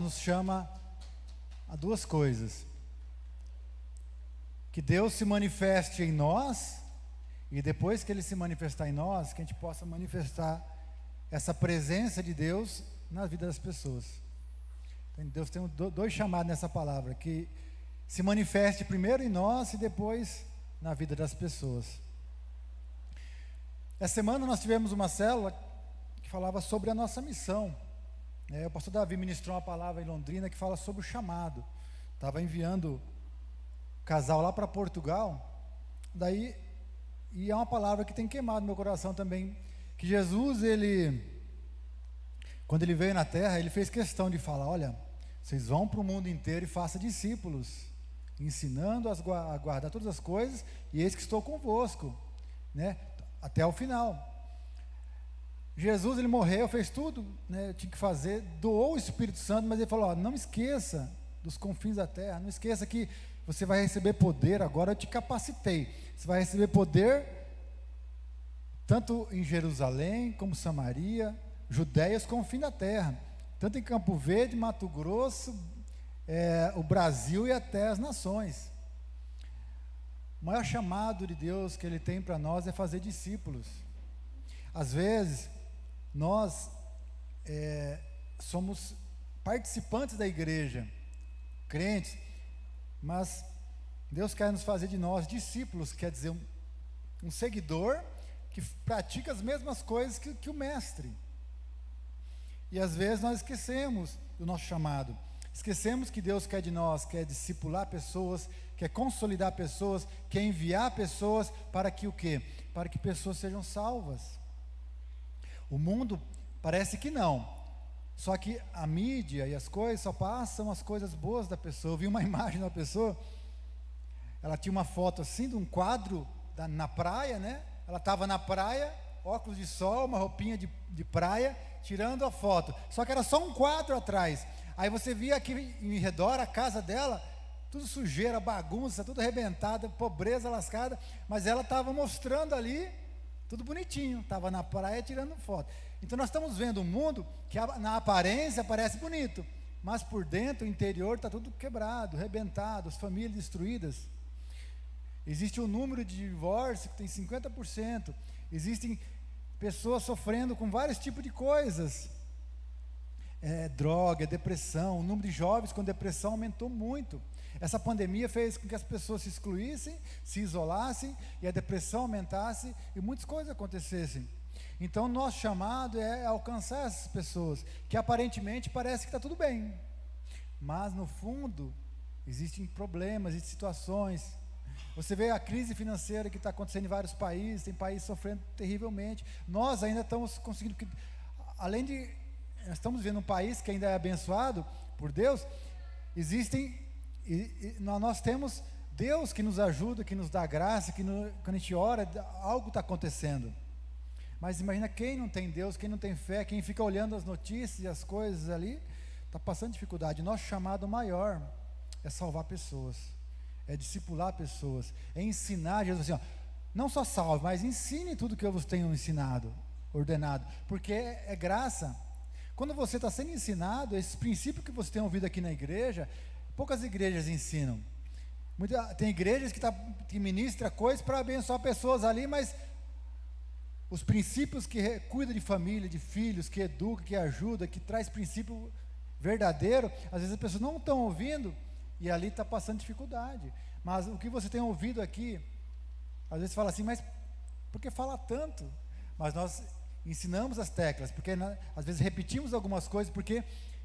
nos chama a duas coisas: que Deus se manifeste em nós, e depois que Ele se manifestar em nós, que a gente possa manifestar essa presença de Deus na vida das pessoas. Então, Deus tem dois chamados nessa palavra: que se manifeste primeiro em nós e depois na vida das pessoas. Essa semana nós tivemos uma célula que falava sobre a nossa missão. O pastor Davi ministrou uma palavra em Londrina que fala sobre o chamado. Estava enviando o casal lá para Portugal, daí, e é uma palavra que tem queimado no meu coração também, que Jesus, quando ele veio na terra, ele fez questão de falar: olha, vocês vão para o mundo inteiro e façam discípulos, ensinando a guardar todas as coisas, e eis que estou convosco, né, até o final. Jesus, ele morreu, fez tudo, né, tinha que fazer, doou o Espírito Santo, mas ele falou: ó, não esqueça dos confins da terra, não esqueça que você vai receber poder. Agora eu te capacitei, você vai receber poder tanto em Jerusalém como Samaria, Judéia, os confins da terra, tanto em Campo Verde, Mato Grosso, o Brasil e até as nações. O maior chamado de Deus que Ele tem para nós é fazer discípulos. Às vezes nós somos participantes da igreja, crentes, mas Deus quer nos fazer de nós discípulos, quer dizer, um seguidor que pratica as mesmas coisas que o mestre. E às vezes nós esquecemos do nosso chamado, esquecemos que Deus quer de nós, quer discipular pessoas, quer consolidar pessoas, quer enviar pessoas para que o quê? Para que pessoas sejam salvas. O mundo parece que não, só que a mídia e as coisas só passam as coisas boas da pessoa. Eu vi uma imagem de uma pessoa, ela tinha uma foto assim de um quadro na praia, né? Ela estava na praia, óculos de sol, uma roupinha de praia, tirando a foto, só que era só um quadro atrás. Aí você via aqui em redor a casa dela, tudo sujeira, bagunça, tudo arrebentado, pobreza lascada, mas ela estava mostrando ali tudo bonitinho, estava na praia tirando foto. Então nós estamos vendo um mundo que na aparência parece bonito, mas por dentro, o interior está tudo quebrado, arrebentado, as famílias destruídas. Existe um número de divórcio que tem 50%, existem pessoas sofrendo com vários tipos de coisas, droga, depressão. O número de jovens com depressão aumentou muito. Essa pandemia fez com que as pessoas se excluíssem, se isolassem, e a depressão aumentasse, e muitas coisas acontecessem. Então, nosso chamado é alcançar essas pessoas, que aparentemente parece que está tudo bem, mas no fundo, existem problemas, existem situações. Você vê a crise financeira que está acontecendo em vários países, tem países sofrendo terrivelmente. Nós ainda estamos conseguindo, além de, nós estamos vivendo um país que ainda é abençoado por Deus, nós temos Deus que nos ajuda, que nos dá graça, quando a gente ora, algo está acontecendo. Mas imagina quem não tem Deus, quem não tem fé, quem fica olhando as notícias e as coisas ali, está passando dificuldade. Nosso chamado maior é salvar pessoas, é discipular pessoas, é ensinar. Jesus assim, ó, não só salve, mas ensine tudo que eu vos tenho ensinado, ordenado, porque é graça. Quando você está sendo ensinado, esse princípio que você tem ouvido aqui na igreja, poucas igrejas ensinam. Tem igrejas que ministram coisas para abençoar pessoas ali, mas os princípios que cuida de família, de filhos, que educa, que ajuda, que traz princípio verdadeiro, às vezes as pessoas não estão ouvindo, e ali está passando dificuldade. Mas o que você tem ouvido aqui, às vezes fala assim, mas por que fala tanto? Mas nós ensinamos as teclas, porque às vezes repetimos algumas coisas, porque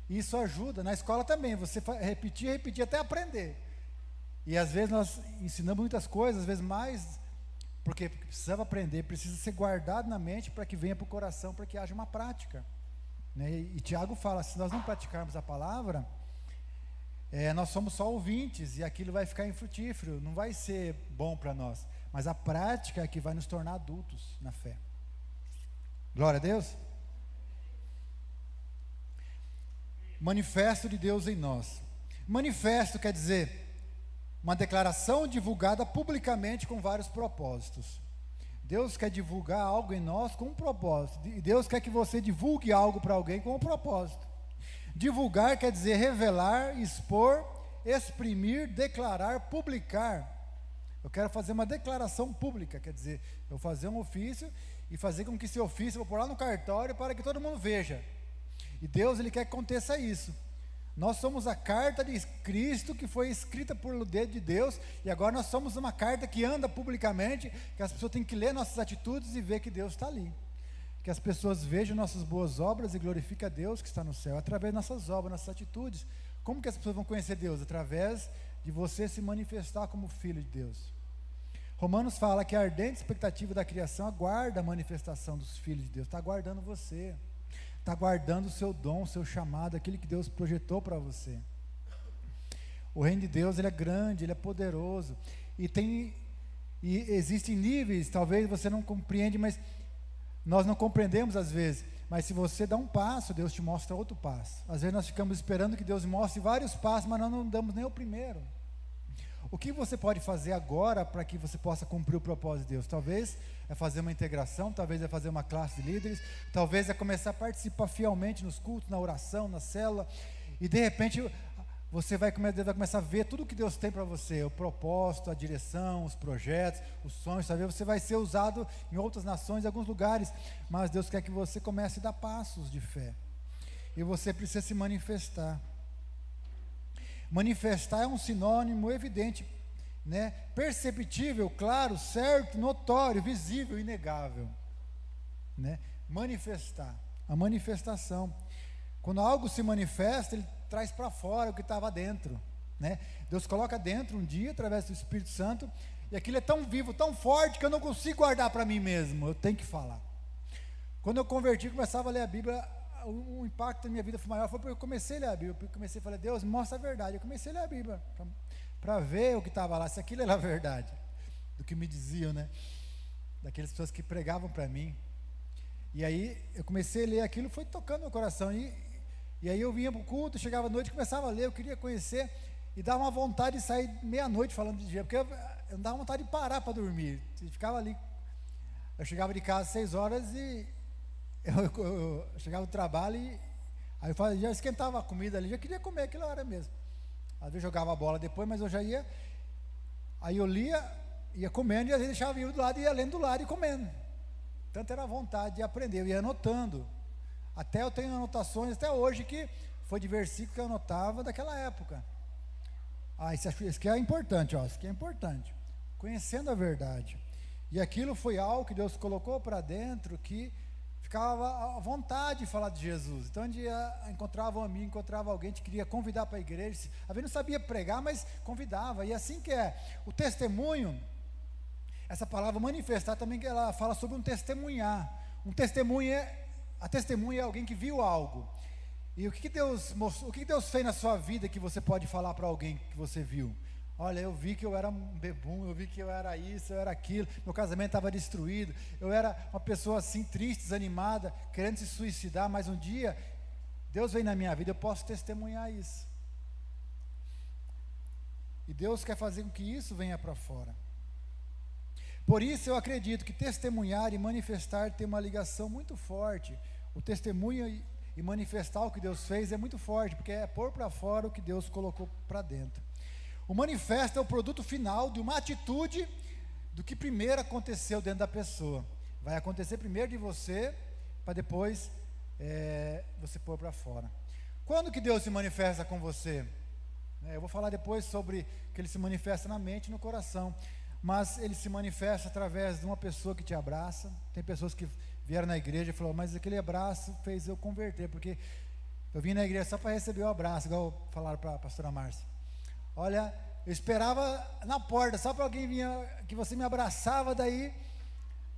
isso ajuda. Na escola também, você repetir até aprender. E às vezes nós ensinamos muitas coisas, às vezes mais, porque precisava aprender, precisa ser guardado na mente para que venha para o coração, para que haja uma prática, né? E Tiago fala, se nós não praticarmos a palavra, nós somos só ouvintes, e aquilo vai ficar infrutífero, não vai ser bom para nós, mas a prática é que vai nos tornar adultos na fé. Glória a Deus. Manifesto de Deus em nós. Manifesto quer dizer uma declaração divulgada publicamente com vários propósitos. Deus quer divulgar algo em nós com um propósito, e Deus quer que você divulgue algo para alguém com um propósito. Divulgar quer dizer revelar, expor, exprimir, declarar, publicar. Eu quero fazer uma declaração pública, quer dizer, eu vou fazer um ofício e fazer com que esse ofício eu vou pôr lá no cartório para que todo mundo veja. E Deus, Ele quer que aconteça isso. Nós somos a carta de Cristo que foi escrita por dedo de Deus, e agora nós somos uma carta que anda publicamente, que as pessoas têm que ler nossas atitudes e ver que Deus está ali. Que as pessoas vejam nossas boas obras e glorifiquem a Deus que está no céu, através das nossas obras, nossas atitudes. Como que as pessoas vão conhecer Deus? Através de você se manifestar como filho de Deus. Romanos fala que a ardente expectativa da criação aguarda a manifestação dos filhos de Deus, está aguardando você. Está guardando o seu dom, o seu chamado, aquilo que Deus projetou para você. O reino de Deus, ele é grande, ele é poderoso, e existem níveis, talvez você não compreende, mas nós não compreendemos às vezes, mas se você dá um passo, Deus te mostra outro passo. Às vezes nós ficamos esperando que Deus mostre vários passos, mas nós não damos nem o primeiro. O que você pode fazer agora para que você possa cumprir o propósito de Deus? Talvez é fazer uma integração, talvez é fazer uma classe de líderes, talvez é começar a participar fielmente nos cultos, na oração, na célula, e de repente você vai começar a ver tudo que Deus tem para você, o propósito, a direção, os projetos, os sonhos, talvez você vai ser usado em outras nações, em alguns lugares, mas Deus quer que você comece a dar passos de fé, e você precisa se manifestar. Manifestar é um sinônimo evidente, né? Perceptível, claro, certo, notório, visível, inegável, né? Manifestar, a manifestação. Quando algo se manifesta, ele traz para fora o que estava dentro, né? Deus coloca dentro um dia, através do Espírito Santo, e aquilo é tão vivo, tão forte, que eu não consigo guardar para mim mesmo, eu tenho que falar. Quando eu converti, começava a ler a Bíblia, o impacto na minha vida foi maior, foi porque eu comecei a ler a Bíblia, eu comecei a falar, Deus, mostra a verdade. Eu comecei a ler a Bíblia, para ver o que estava lá, se aquilo era a verdade, do que me diziam, né, daquelas pessoas que pregavam para mim. E aí, eu comecei a ler aquilo, foi tocando no meu coração, e aí eu vinha para o culto, chegava à noite, começava a ler, eu queria conhecer, e dava uma vontade de sair meia-noite falando de dia, porque eu não dava vontade de parar para dormir, eu ficava ali, eu chegava de casa às 6 horas, e eu chegava do trabalho e aí eu já esquentava a comida ali, já queria comer aquela hora mesmo. Às vezes jogava a bola depois, mas eu já ia, aí eu ia comendo, e às vezes deixava o livro do lado e ia lendo do lado e comendo. Tanto era a vontade de aprender, eu ia anotando. Até eu tenho anotações até hoje que foi de versículo que eu anotava daquela época. Isso aqui é importante, isso aqui é importante. Conhecendo a verdade. E aquilo foi algo que Deus colocou para dentro que ficava à vontade de falar de Jesus. Então, onde encontrava um amigo, encontrava alguém que queria convidar para a igreja. Às vezes não sabia pregar, mas convidava. E assim que é. O testemunho, essa palavra manifestar também, que ela fala sobre um testemunhar. A testemunha é alguém que viu algo. E o que Deus mostrou, o que Deus fez na sua vida que você pode falar para alguém que você viu? Olha, eu vi que eu era um bebum, eu vi que eu era isso, eu era aquilo, meu casamento estava destruído, eu era uma pessoa assim, triste, desanimada, querendo se suicidar, mas um dia, Deus veio na minha vida, eu posso testemunhar isso. E Deus quer fazer com que isso venha para fora. Por isso eu acredito que testemunhar e manifestar tem uma ligação muito forte. O testemunho e manifestar o que Deus fez é muito forte, porque é pôr para fora o que Deus colocou para dentro. O manifesto é o produto final de uma atitude do que primeiro aconteceu dentro da pessoa. Vai acontecer primeiro de você, para depois você pôr para fora. Quando que Deus se manifesta com você? Eu vou falar depois sobre que Ele se manifesta na mente e no coração, mas Ele se manifesta através de uma pessoa que te abraça. Tem pessoas que vieram na igreja e falaram, mas aquele abraço fez eu converter, porque eu vim na igreja só para receber o abraço, igual falaram para a pastora Márcia. Olha, eu esperava na porta, só para alguém vir, que você me abraçava, daí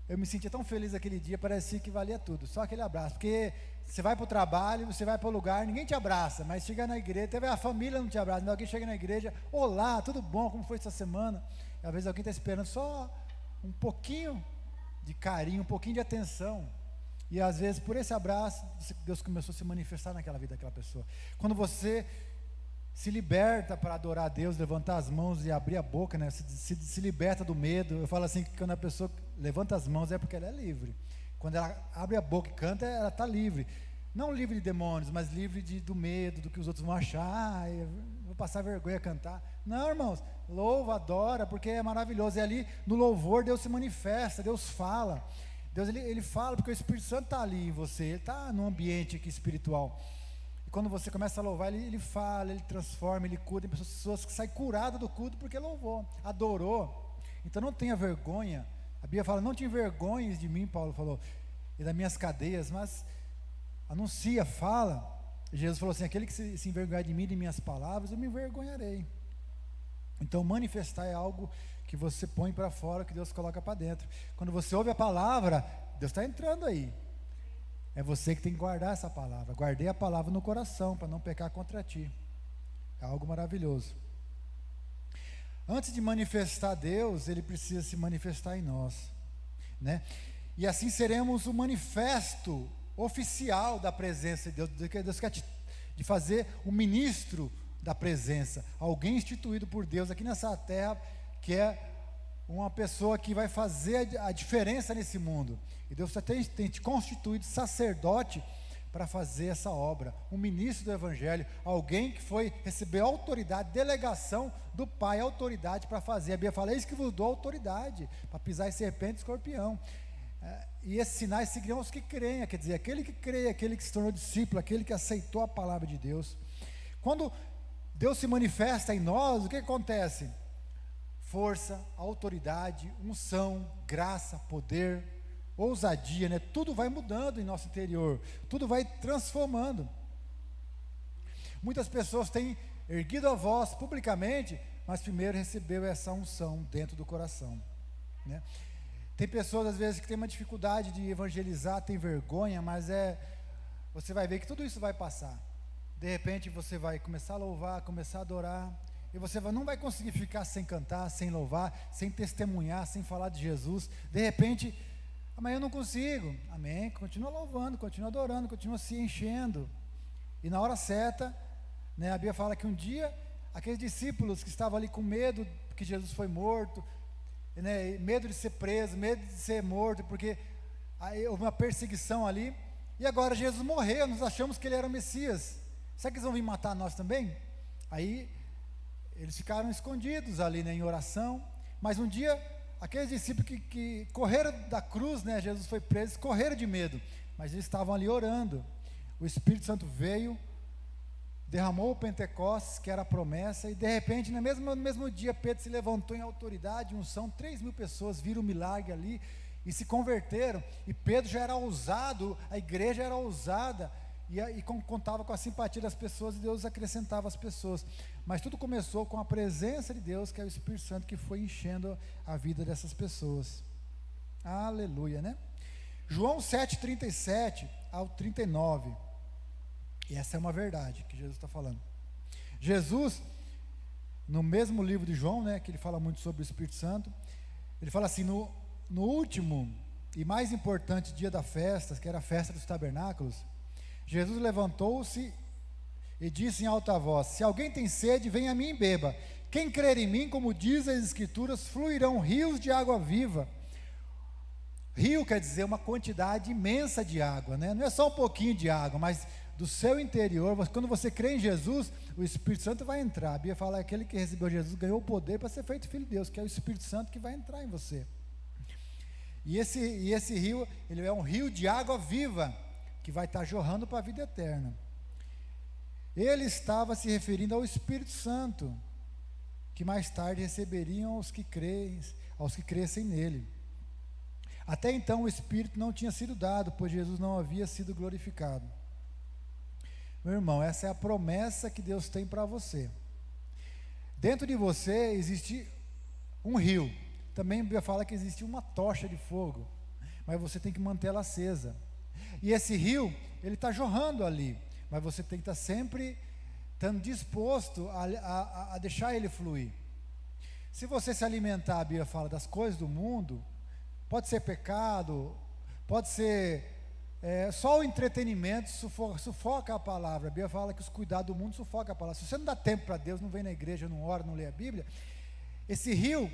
eu me sentia tão feliz aquele dia, parecia que valia tudo, só aquele abraço, porque você vai para o trabalho, você vai para o lugar, ninguém te abraça, mas chega na igreja, até a família não te abraça, mas alguém chega na igreja, olá, tudo bom, como foi essa semana? E às vezes alguém está esperando só um pouquinho de carinho, um pouquinho de atenção, e às vezes por esse abraço, Deus começou a se manifestar naquela vida daquela pessoa. Quando você se liberta para adorar a Deus, levantar as mãos e abrir a boca, né? Se liberta do medo. Eu falo assim, que quando a pessoa levanta as mãos é porque ela é livre. Quando ela abre a boca e canta, ela está livre. Não livre de demônios, mas livre do medo, do que os outros vão achar, eu vou passar vergonha a cantar. Não, irmãos, louva, adora, porque é maravilhoso. E ali no louvor Deus se manifesta, Deus fala. Deus ele fala porque o Espírito Santo está ali em você, ele está num ambiente aqui espiritual. E quando você começa a louvar, ele fala, ele transforma, ele cura. Tem pessoas que saem curadas do culto porque louvou, adorou. Então não tenha vergonha. A Bíblia fala, não te envergonhes de mim, Paulo falou, e das minhas cadeias, mas anuncia, fala. Jesus falou assim, aquele que se envergonhar de mim e de minhas palavras, eu me envergonharei. Então manifestar é algo que você põe para fora, que Deus coloca para dentro. Quando você ouve a palavra, Deus está entrando aí. É você que tem que guardar essa palavra. Guardei a palavra no coração, para não pecar contra ti. É algo maravilhoso. Antes de manifestar Deus, Ele precisa se manifestar em nós, né? E assim seremos o manifesto oficial da presença de Deus. Deus quer de fazer um ministro da presença, alguém instituído por Deus aqui nessa terra, que é uma pessoa que vai fazer a diferença nesse mundo. E Deus tem te constituído sacerdote para fazer essa obra, um ministro do Evangelho, alguém que foi receber autoridade, delegação do Pai, autoridade para fazer. A Bíblia fala, eis que vos dou autoridade para pisar em serpente e escorpião. E esses sinais seguirão os que creem, quer dizer, aquele que crê, aquele que se tornou discípulo, aquele que aceitou a palavra de Deus. Quando Deus se manifesta em nós, o que acontece? Força, autoridade, unção, graça, poder, ousadia, né? Tudo vai mudando em nosso interior, tudo vai transformando. Muitas pessoas têm erguido a voz publicamente, mas primeiro recebeu essa unção dentro do coração, né? Tem pessoas às vezes que têm uma dificuldade de evangelizar, tem vergonha, mas você vai ver que tudo isso vai passar. De repente você vai começar a louvar, começar a adorar, e você não vai conseguir ficar sem cantar, sem louvar, sem testemunhar, sem falar de Jesus. De repente, amanhã eu não consigo. Amém? Continua louvando, continua adorando, continua se enchendo. E na hora certa, né, a Bíblia fala que um dia, aqueles discípulos que estavam ali com medo que Jesus foi morto, né, medo de ser preso, medo de ser morto, porque aí houve uma perseguição ali, e agora Jesus morreu, nós achamos que ele era o Messias. Será que eles vão vir matar nós também? Aí eles ficaram escondidos ali, né, em oração. Mas um dia, aqueles discípulos que correram da cruz, né, Jesus foi preso, correram de medo, mas eles estavam ali orando. O Espírito Santo veio, derramou o Pentecostes, que era a promessa, e de repente, no mesmo dia, Pedro se levantou em autoridade, unção, 3.000 pessoas viram o milagre ali, e se converteram, e Pedro já era ousado, a igreja era ousada, e contava com a simpatia das pessoas, e Deus acrescentava as pessoas. Mas tudo começou com a presença de Deus, que é o Espírito Santo, que foi enchendo a vida dessas pessoas. Aleluia, né? João 7:37 ao 39, e essa é uma verdade que Jesus está falando. Jesus, no mesmo livro de João, né, que ele fala muito sobre o Espírito Santo, ele fala assim, no último e mais importante dia da festa, que era a festa dos tabernáculos, Jesus levantou-se e disse em alta voz, se alguém tem sede, venha a mim e beba. Quem crer em mim, como diz as Escrituras, fluirão rios de água viva. Rio quer dizer uma quantidade imensa de água, né? Não é só um pouquinho de água, mas do seu interior, quando você crê em Jesus, o Espírito Santo vai entrar. A Bíblia fala que aquele que recebeu Jesus ganhou o poder para ser feito filho de Deus, que é o Espírito Santo que vai entrar em você. E esse rio, ele é um rio de água viva, que vai estar jorrando para a vida eterna. Ele estava se referindo ao Espírito Santo, que mais tarde receberiam os que crescem nele. Até então o Espírito não tinha sido dado, pois Jesus não havia sido glorificado. Meu irmão, essa é a promessa que Deus tem para você. Dentro de você existe um rio. Também a Bíblia fala que existe uma tocha de fogo, mas você tem que mantê-la acesa. E esse rio, ele está jorrando ali, mas você tem que estar sempre estando disposto a deixar ele fluir. Se você se alimentar, a Bíblia fala, das coisas do mundo, pode ser pecado, pode ser só o entretenimento, sufoca a palavra. A Bíblia fala que os cuidados do mundo sufocam a palavra. Se você não dá tempo para Deus, não vem na igreja, não ora, não lê a Bíblia, esse rio,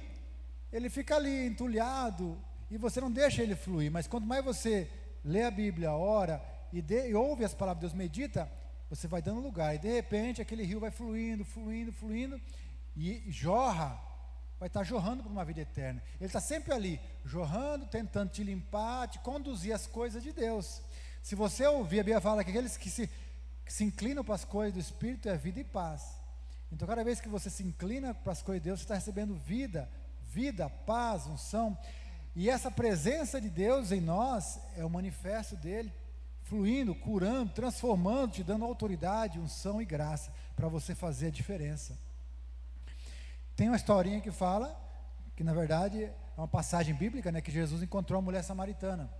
ele fica ali entulhado, e você não deixa ele fluir. Mas quanto mais você lê a Bíblia, ora, e ouve as palavras de Deus, medita, você vai dando lugar, e de repente aquele rio vai fluindo, fluindo, fluindo, e jorra, vai estar jorrando para uma vida eterna. Ele está sempre ali, jorrando, tentando te limpar, te conduzir às coisas de Deus. Se você ouvir, a Bíblia fala que aqueles que se inclinam para as coisas do Espírito é vida e paz. Então cada vez que você se inclina para as coisas de Deus, você está recebendo vida, paz, unção, e essa presença de Deus em nós é o manifesto dele, fluindo, curando, transformando, te dando autoridade, unção e graça, para você fazer a diferença. Tem uma historinha que fala, que na verdade é uma passagem bíblica, né, que Jesus encontrou uma mulher samaritana.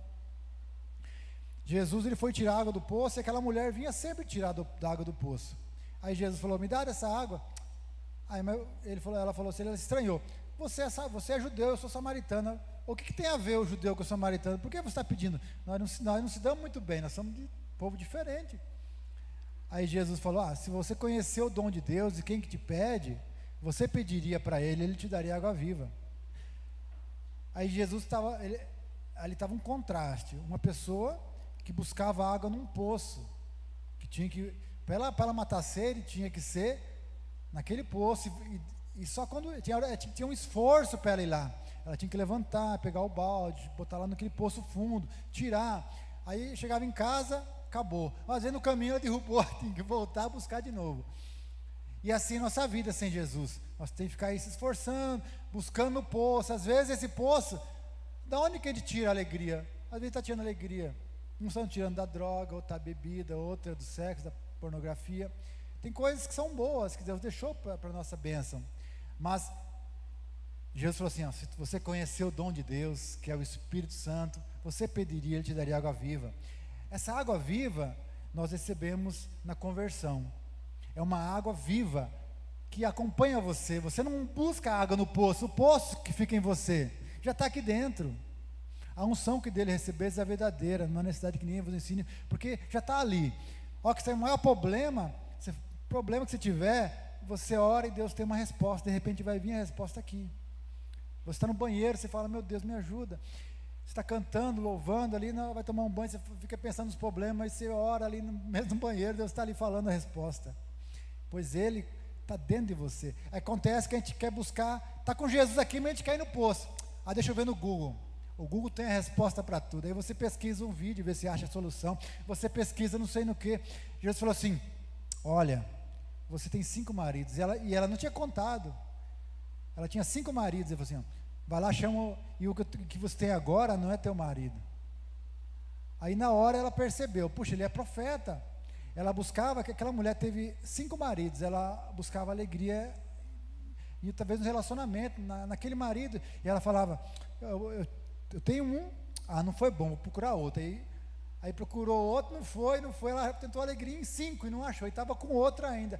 Jesus, ele foi tirar água do poço, e aquela mulher vinha sempre tirar da água do poço. Aí Jesus falou, me dá dessa água. Aí ela falou assim, ela estranhou, você é judeu, eu sou samaritana, o que tem a ver o judeu com o samaritano? Por que você está pedindo? Nós não se damos muito bem, nós somos de povo diferente. Aí Jesus falou, se você conhecer o dom de Deus e quem que te pede, você pediria para ele te daria água viva. Aí Jesus ali estava um contraste, uma pessoa que buscava água num poço, que tinha que, para ela matar a sede, tinha que ser naquele poço, e só quando tinha um esforço para ela ir lá, ela tinha que levantar, pegar o balde, botar lá naquele poço fundo, tirar, aí chegava em casa, acabou, mas aí no caminho ela derrubou, tinha que voltar a buscar de novo. E assim nossa vida sem Jesus, nós temos que ficar aí se esforçando, buscando no poço. Às vezes esse poço, da onde que a gente tira a alegria? Às vezes está tirando alegria, uns estão tirando da droga, outra da bebida, outra do sexo, da pornografia. Tem coisas que são boas, que Deus deixou para a nossa bênção, mas Jesus falou assim, se você conhecer o dom de Deus, que é o Espírito Santo, você pediria, ele te daria água viva. Essa água viva nós recebemos na conversão, é uma água viva que acompanha você. Você não busca água no poço, o poço que fica em você já está aqui dentro. A unção que dele recebeis é verdadeira, não há necessidade que ninguém vos ensine, porque já está ali. Olha que o maior problema que você tiver, você ora e Deus tem uma resposta, de repente vai vir a resposta aqui. Você está no banheiro, você fala, meu Deus, me ajuda. Você está cantando, louvando ali, não, vai tomar um banho, você fica pensando nos problemas, você ora ali no mesmo banheiro, Deus está ali falando a resposta, pois Ele está dentro de você. Acontece que a gente quer buscar, está com Jesus aqui, mas a gente quer ir no poço. Deixa eu ver no Google. O Google tem a resposta para tudo. Aí você pesquisa um vídeo, vê se acha a solução. Você pesquisa não sei no que. Jesus falou assim, olha, você tem 5 maridos. E ela não tinha contado. Ela tinha 5 maridos. Ele falou assim, vai lá, chama, e o que você tem agora não é teu marido. Aí na hora ela percebeu, puxa, ele é profeta. Ela buscava, que aquela mulher teve 5 maridos, ela buscava alegria, e talvez no relacionamento, naquele marido, e ela falava, eu tenho um, não foi bom, vou procurar outro. Aí procurou outro, não foi, ela tentou alegria em 5 e não achou, e estava com outra ainda,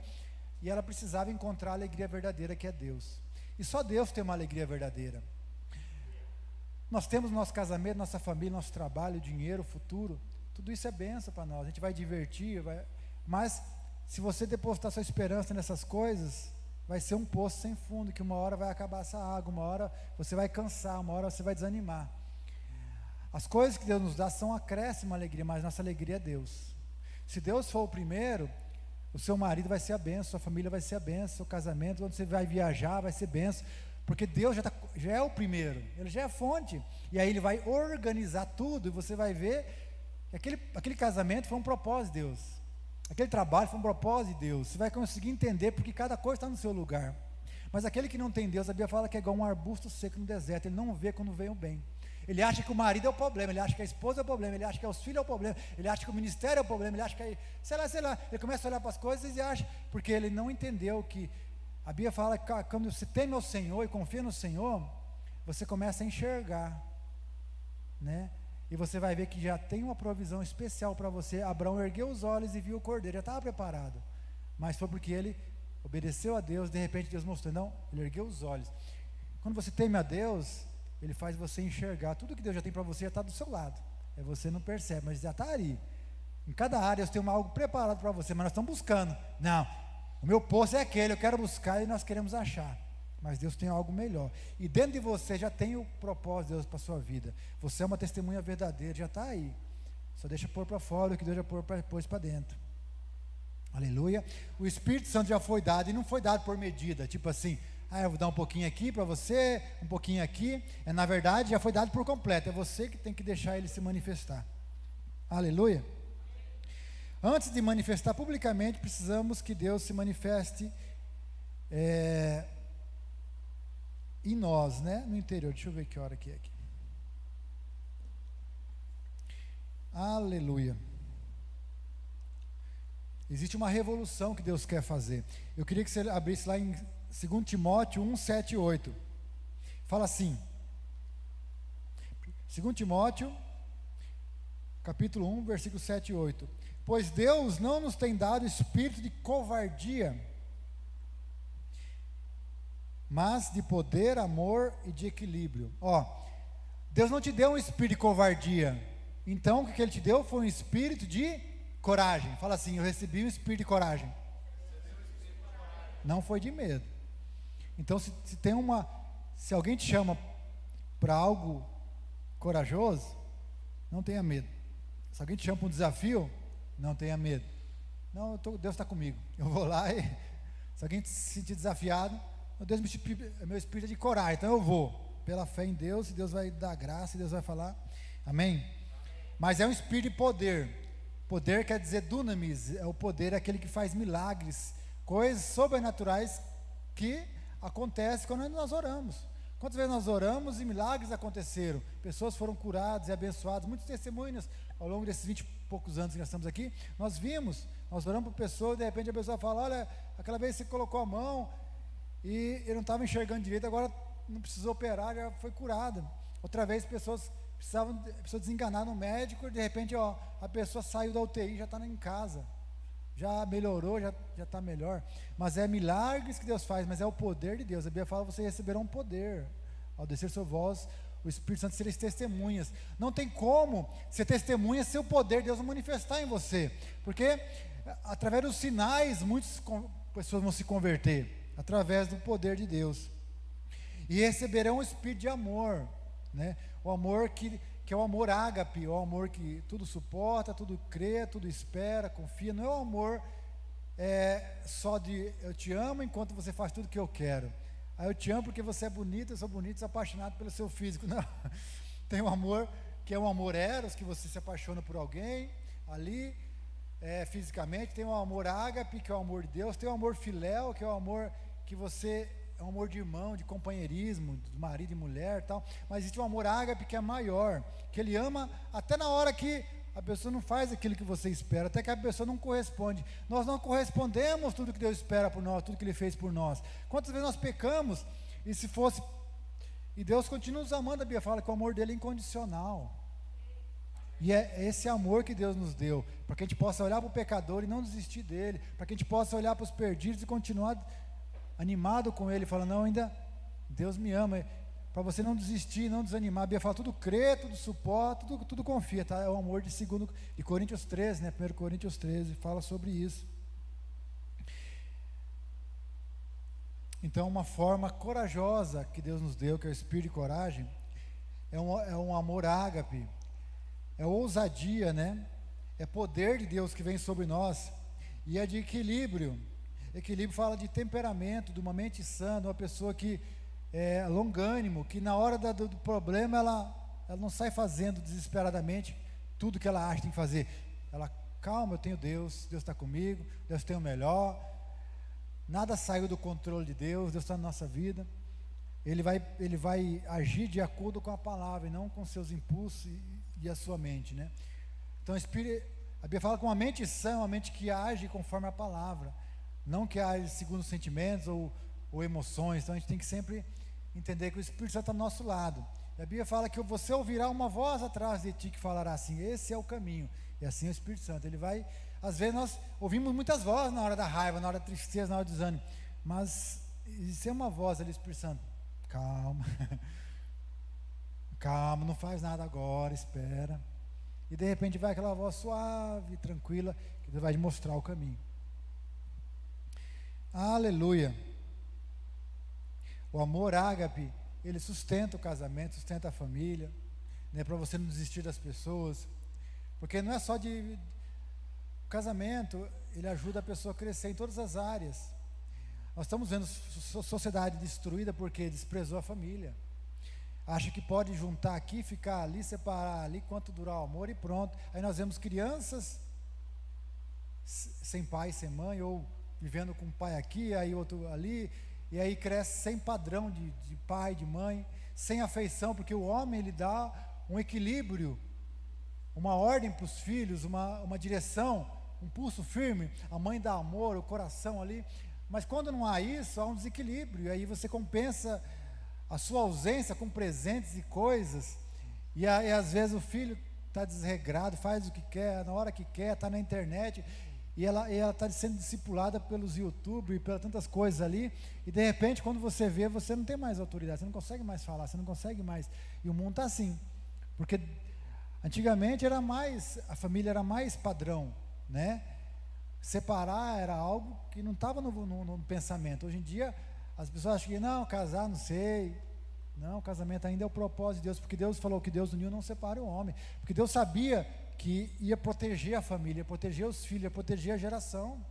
e ela precisava encontrar a alegria verdadeira, que é Deus, e só Deus tem uma alegria verdadeira. Nós temos nosso casamento, nossa família, nosso trabalho, dinheiro, futuro, tudo isso é bênção para nós, a gente vai divertir, mas se você depositar sua esperança nessas coisas, vai ser um poço sem fundo, que uma hora vai acabar essa água, uma hora você vai cansar, uma hora você vai desanimar. As coisas que Deus nos dá são acréscimo à alegria, mas nossa alegria é Deus. Se Deus for o primeiro, o seu marido vai ser a bênção, sua família vai ser a bênção, seu casamento, quando você vai viajar, vai ser bênção, porque Deus já é o primeiro, Ele já é a fonte, e aí Ele vai organizar tudo, e você vai ver que aquele casamento foi um propósito de Deus, aquele trabalho foi um propósito de Deus, você vai conseguir entender, porque cada coisa está no seu lugar. Mas aquele que não tem Deus, a Bíblia fala que é igual um arbusto seco no deserto, ele não vê quando vem o bem. Ele acha que o marido é o problema, ele acha que a esposa é o problema, ele acha que os filhos é o problema, ele acha que o ministério é o problema, ele acha que, sei lá, ele começa a olhar para as coisas e acha, porque ele não entendeu que, a Bíblia fala que quando você teme ao Senhor e confia no Senhor, você começa a enxergar, né? E você vai ver que já tem uma provisão especial para você. Abraão ergueu os olhos e viu o cordeiro, já estava preparado, mas foi porque ele obedeceu a Deus, de repente Deus mostrou, não, ele ergueu os olhos. Quando você teme a Deus, Ele faz você enxergar, tudo que Deus já tem para você já está do seu lado, você não percebe, mas já está ali, em cada área Deus tem algo preparado para você, mas nós estamos buscando, não, o meu poço é aquele, eu quero buscar e nós queremos achar, mas Deus tem algo melhor, e dentro de você já tem o propósito de Deus para a sua vida, você é uma testemunha verdadeira, já está aí, Só deixa pôr para fora o que Deus já pôs para dentro. Aleluia. O Espírito Santo já foi dado, e não foi dado por medida, tipo assim, eu vou dar um pouquinho aqui para você, um pouquinho aqui. Na verdade, já foi dado por completo. É você que tem que deixar ele se manifestar. Aleluia. Antes de manifestar publicamente, precisamos que Deus se manifeste em nós, né? No interior. Deixa eu ver que hora que é aqui. Aleluia. Existe uma revolução que Deus quer fazer. Eu queria que você abrisse lá em 2 Timóteo 1, 7 e 8. Fala assim. 2 Timóteo, capítulo 1, versículo 7 e 8. Pois Deus não nos tem dado espírito de covardia, mas de poder, amor e de equilíbrio. Deus não te deu um espírito de covardia. Então, o que Ele te deu foi um espírito de coragem. Fala assim, eu recebi um espírito de coragem. Não foi de medo. Então, se alguém te chama para algo corajoso, não tenha medo. Se alguém te chama para um desafio, não tenha medo. Não, Deus está comigo. Eu vou lá e, se alguém se sentir desafiado, Deus meu espírito é de coragem, então eu vou, pela fé em Deus, e Deus vai dar graça, e Deus vai falar, amém? Mas é um espírito de poder. Poder quer dizer dunamis, é o poder, aquele que faz milagres, coisas sobrenaturais que acontecem quando nós oramos. Quantas vezes nós oramos e milagres aconteceram, pessoas foram curadas e abençoadas, muitos testemunhos ao longo desses 20 e poucos anos que nós estamos aqui, nós oramos por pessoas, de repente a pessoa fala, olha, aquela vez você colocou a mão, e eu não estava enxergando direito, agora não precisou operar, já foi curada. Outra vez pessoas desenganaram no médico, e de repente a pessoa saiu da UTI, já está em casa, já melhorou, já está melhor. Mas é milagres que Deus faz, mas é o poder de Deus. A Bíblia fala, vocês receberão um poder, ao descer sobre vós, o Espírito Santo, sereis testemunhas. Não tem como ser testemunha se o poder de Deus não manifestar em você, porque através dos sinais, muitas pessoas vão se converter, através do poder de Deus, e receberão um espírito de amor, né? O amor que é o amor ágape, o amor que tudo suporta, tudo crê, tudo espera, confia. Não é o amor só de eu te amo enquanto você faz tudo que eu quero. Eu te amo porque você é bonito, eu sou bonito, sou apaixonado pelo seu físico. Não, tem um amor que é um amor eros, que você se apaixona por alguém ali, fisicamente. Tem o amor ágape, que é o amor de Deus. Tem o amor filéu, que é o amor que você é um amor de irmão, de companheirismo, de marido e mulher e tal. Mas existe um amor ágape que é maior, que ele ama até na hora que a pessoa não faz aquilo que você espera, até que a pessoa não corresponde. Nós não correspondemos tudo que Deus espera por nós, tudo que Ele fez por nós. Quantas vezes nós pecamos, e Deus continua nos amando. A Bíblia fala que o amor dele é incondicional. E é esse amor que Deus nos deu, para que a gente possa olhar para o pecador e não desistir dele, para que a gente possa olhar para os perdidos e continuar animado com ele, falando, não, ainda Deus me ama, para você não desistir, não desanimar. A Bíblia fala, tudo crê, tudo suporta, tudo confia, tá? É o amor de Coríntios 13, né? 1 Coríntios 13, fala sobre isso. Então, uma forma corajosa que Deus nos deu, que é o espírito de coragem, é um amor ágape, é ousadia, né? É poder de Deus que vem sobre nós, e é de equilíbrio. Equilíbrio fala de temperamento, de uma mente sã, de uma pessoa que é longânimo, que na hora do problema ela não sai fazendo desesperadamente tudo que ela acha que tem que fazer. Ela, calma, eu tenho Deus está comigo, Deus tem o melhor, nada saiu do controle de Deus está na nossa vida. Ele vai agir de acordo com a palavra e não com seus impulsos e a sua mente, né? Então a Bíblia fala com uma mente sã, uma mente que age conforme a palavra, não que age segundo sentimentos ou emoções. Então a gente tem que sempre entender que o Espírito Santo está do nosso lado. E a Bíblia fala que você ouvirá uma voz atrás de ti que falará assim, esse é o caminho. E assim é o Espírito Santo, ele vai, às vezes nós ouvimos muitas vozes na hora da raiva, na hora da tristeza, na hora do desânimo, mas existe uma voz ali, Espírito Santo, calma, calma, não faz nada agora, espera. E de repente vai aquela voz suave, tranquila, que vai te mostrar o caminho. Aleluia. O amor ágape, ele sustenta o casamento, sustenta a família, né, para você não desistir das pessoas, Porque não é só de casamento, ele ajuda a pessoa a crescer em todas as áreas. Nós estamos vendo sociedade destruída porque desprezou a família. Acha que pode juntar aqui, ficar ali, separar ali, quanto durar o amor e pronto. Aí nós vemos crianças sem pai, sem mãe, ou vivendo com um pai aqui, aí outro ali, e aí cresce sem padrão de pai, de mãe, sem afeição, porque o homem ele dá um equilíbrio, uma ordem para os filhos, uma direção, um pulso firme, a mãe dá amor, o coração ali, mas quando não há isso, há um desequilíbrio, e aí você compensa a sua ausência com presentes e coisas, e às vezes o filho está desregrado, faz o que quer, na hora que quer, está na internet, e ela está sendo discipulada pelos YouTube e pelas tantas coisas ali, e de repente quando você vê, você não tem mais autoridade, você não consegue mais falar, você não consegue mais, e o mundo está assim, porque antigamente a família era mais padrão, né? Separar era algo que não estava no pensamento. Hoje em dia as pessoas acham que não, casar não sei, não, casamento ainda é o propósito de Deus, porque Deus falou que Deus uniu, não separa o homem, porque Deus sabia que ia proteger a família, ia proteger os filhos, ia proteger a geração,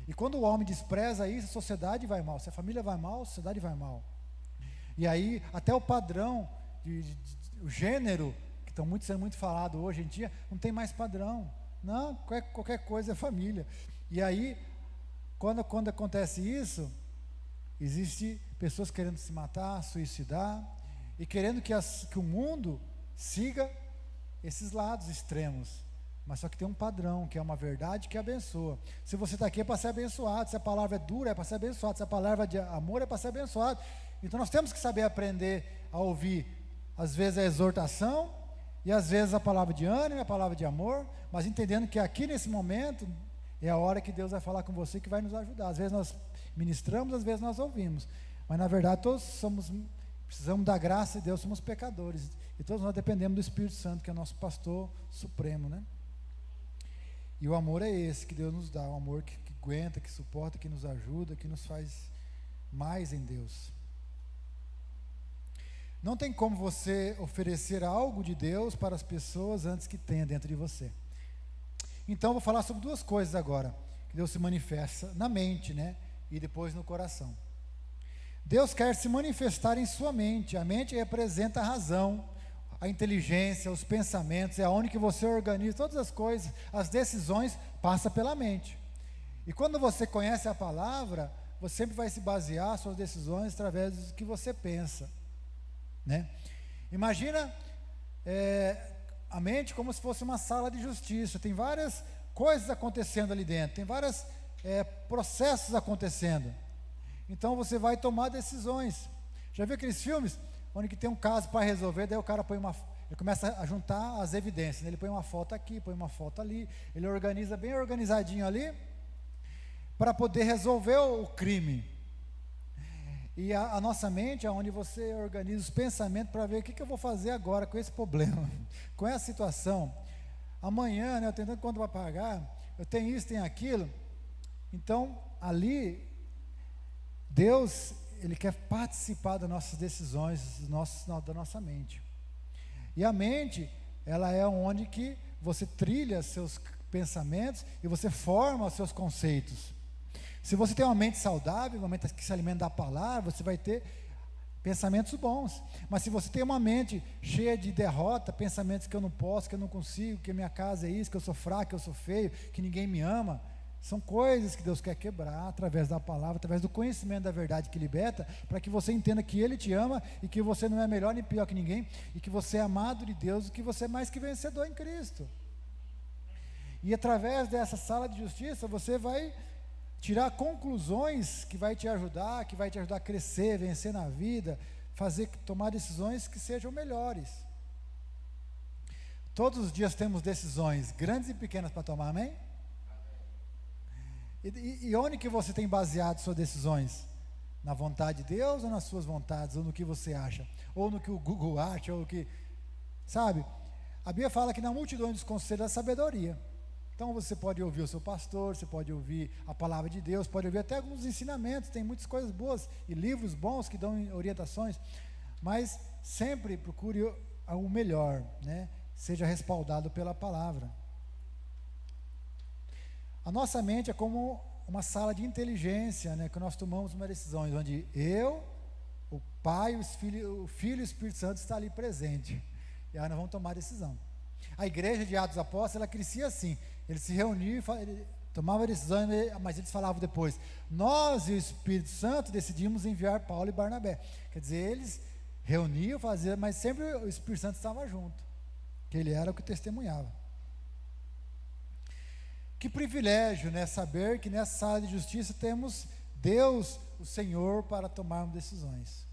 e quando o homem despreza isso, a sociedade vai mal, se a família vai mal, a sociedade vai mal, e aí até o padrão, o gênero, que estão sendo muito falado hoje em dia, não tem mais padrão, não, qualquer coisa é família, e aí, quando acontece isso, existe pessoas querendo se matar, suicidar, e querendo que o mundo siga esses lados extremos, mas só que tem um padrão, que é uma verdade que abençoa. Se você está aqui é para ser abençoado, se a palavra é dura é para ser abençoado, se a palavra é de amor é para ser abençoado. Então nós temos que saber aprender a ouvir, às vezes a exortação, e às vezes a palavra de ânimo, a palavra de amor, mas entendendo que aqui nesse momento é a hora que Deus vai falar com você, que vai nos ajudar. Às vezes nós ministramos, às vezes nós ouvimos, mas na verdade todos precisamos da graça de Deus, somos pecadores, e todos nós dependemos do Espírito Santo, que é o nosso pastor supremo, né? E o amor é esse que Deus nos dá, um amor que aguenta, que suporta, que nos ajuda, que nos faz mais em Deus. Não tem como você oferecer algo de Deus para as pessoas antes que tenha dentro de você. Então, vou falar sobre duas coisas agora, que Deus se manifesta na mente, né? E depois no coração. Deus quer se manifestar em sua mente. A mente representa a razão, a inteligência, os pensamentos, é onde que você organiza todas as coisas, as decisões passam pela mente. E quando você conhece a palavra, você sempre vai se basear suas decisões através do que você pensa, né? Imagina a mente como se fosse uma sala de justiça, tem várias coisas acontecendo ali dentro, tem vários processos acontecendo, então você vai tomar decisões. Já viu aqueles filmes onde que tem um caso para resolver, daí o cara ele começa a juntar as evidências, né? Ele põe uma foto aqui, põe uma foto ali, ele organiza bem organizadinho ali, para poder resolver o crime. E a nossa mente é onde você organiza os pensamentos para ver o que eu vou fazer agora com esse problema, com essa situação. Amanhã, né, eu tenho tanto quanto para pagar, eu tenho isso, tenho aquilo. Então, ali, Deus, Ele quer participar das nossas decisões, da nossa mente. E a mente, ela é onde que você trilha seus pensamentos e você forma os seus conceitos. Se você tem uma mente saudável, uma mente que se alimenta da palavra, você vai ter pensamentos bons. Mas se você tem uma mente cheia de derrota, pensamentos que eu não posso, que eu não consigo, que minha casa é isso, que eu sou fraco, que eu sou feio, que ninguém me ama, são coisas que Deus quer quebrar através da palavra, através do conhecimento da verdade que liberta, para que você entenda que Ele te ama e que você não é melhor nem pior que ninguém, e que você é amado de Deus e que você é mais que vencedor em Cristo. E através dessa sala de justiça, você vai tirar conclusões que vai te ajudar a crescer, vencer na vida, tomar decisões que sejam melhores. Todos os dias temos decisões grandes e pequenas para tomar, amém? E onde que você tem baseado suas decisões? Na vontade de Deus ou nas suas vontades, ou no que você acha? Ou no que o Google acha, ou o que... Sabe? A Bíblia fala que na multidão dos conselhos da sabedoria. Então você pode ouvir o seu pastor, você pode ouvir a palavra de Deus, pode ouvir até alguns ensinamentos, tem muitas coisas boas e livros bons que dão orientações, mas sempre procure o melhor, né? Seja respaldado pela palavra. A nossa mente é como uma sala de inteligência, né, que nós tomamos uma decisão, onde eu, o Pai, o Filho e o Espírito Santo está ali presente. E aí nós vamos tomar a decisão. A igreja de Atos dos Apóstolos, ela crescia assim. Eles se reuniam, tomavam a decisão, mas eles falavam depois: nós e o Espírito Santo decidimos enviar Paulo e Barnabé. Quer dizer, eles reuniam, faziam, mas sempre o Espírito Santo estava junto, que ele era o que testemunhava. Que privilégio, né, saber que nessa sala de justiça temos Deus, o Senhor, para tomarmos decisões.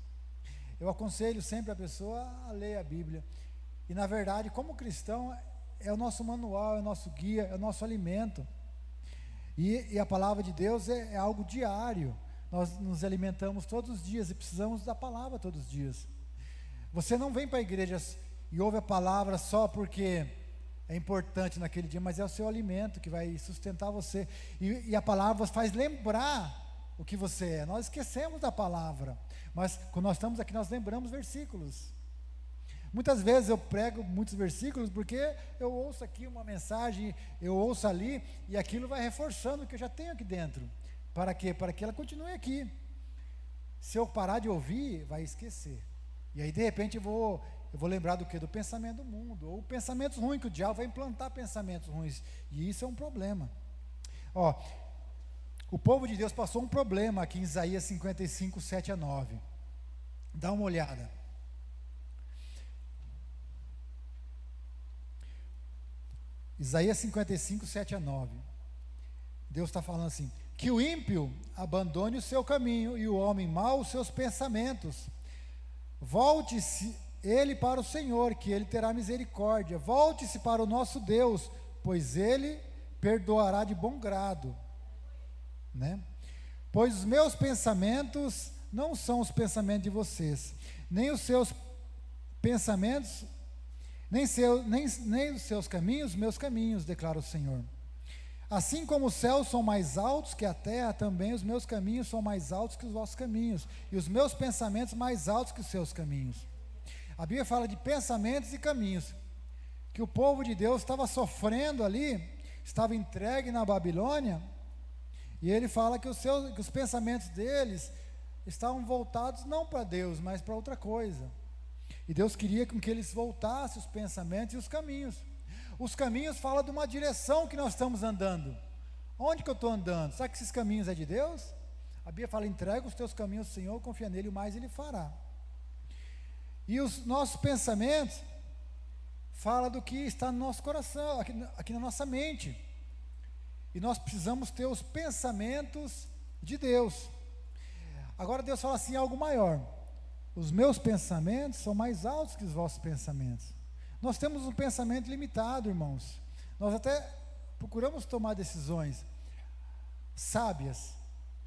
Eu aconselho sempre a pessoa a ler a Bíblia. E na verdade, como cristão, é o nosso manual, é o nosso guia, é o nosso alimento. E a palavra de Deus é algo diário. Nós nos alimentamos todos os dias e precisamos da palavra todos os dias. Você não vem para a igreja e ouve a palavra só porque é importante naquele dia, mas é o seu alimento que vai sustentar você. E a palavra faz lembrar o que você é. Nós esquecemos da palavra, mas quando nós estamos aqui, nós lembramos versículos. Muitas vezes eu prego muitos versículos porque eu ouço aqui uma mensagem, eu ouço ali, e aquilo vai reforçando o que eu já tenho aqui dentro. Para quê? Para que ela continue aqui. Se eu parar de ouvir, vai esquecer. E aí de repente eu vou lembrar do quê? Do pensamento do mundo, ou pensamentos ruins, que o diabo vai implantar pensamentos ruins, e isso é um problema. O povo de Deus passou um problema aqui em Isaías 55, 7 a 9. Dá uma olhada. Isaías 55, 7 a 9. Deus está falando assim: que o ímpio abandone o seu caminho e o homem mau os seus pensamentos. Volte-se ele para o Senhor, que ele terá misericórdia. Volte-se para o nosso Deus, pois ele perdoará de bom grado, né? Pois os meus pensamentos não são os pensamentos de vocês, nem os seus pensamentos, nem os seus caminhos, meus caminhos, declara o Senhor. Assim como os céus são mais altos que a terra, também os meus caminhos são mais altos que os vossos caminhos, e os meus pensamentos mais altos que os seus caminhos. A Bíblia fala de pensamentos e caminhos, que o povo de Deus estava sofrendo ali, estava entregue na Babilônia, e ele fala que os pensamentos deles estavam voltados não para Deus, mas para outra coisa. E Deus queria com que eles voltassem os pensamentos e os caminhos. Os caminhos falam de uma direção que nós estamos andando. Onde que eu estou andando? Será que esses caminhos é de Deus? A Bíblia fala: entrega os teus caminhos ao Senhor, confia nele, o mais ele fará. E os nossos pensamentos falam do que está no nosso coração, aqui na nossa mente. E nós precisamos ter os pensamentos de Deus. Agora Deus fala assim, algo maior: os meus pensamentos são mais altos que os vossos pensamentos. Nós temos um pensamento limitado, irmãos. Nós até procuramos tomar decisões sábias.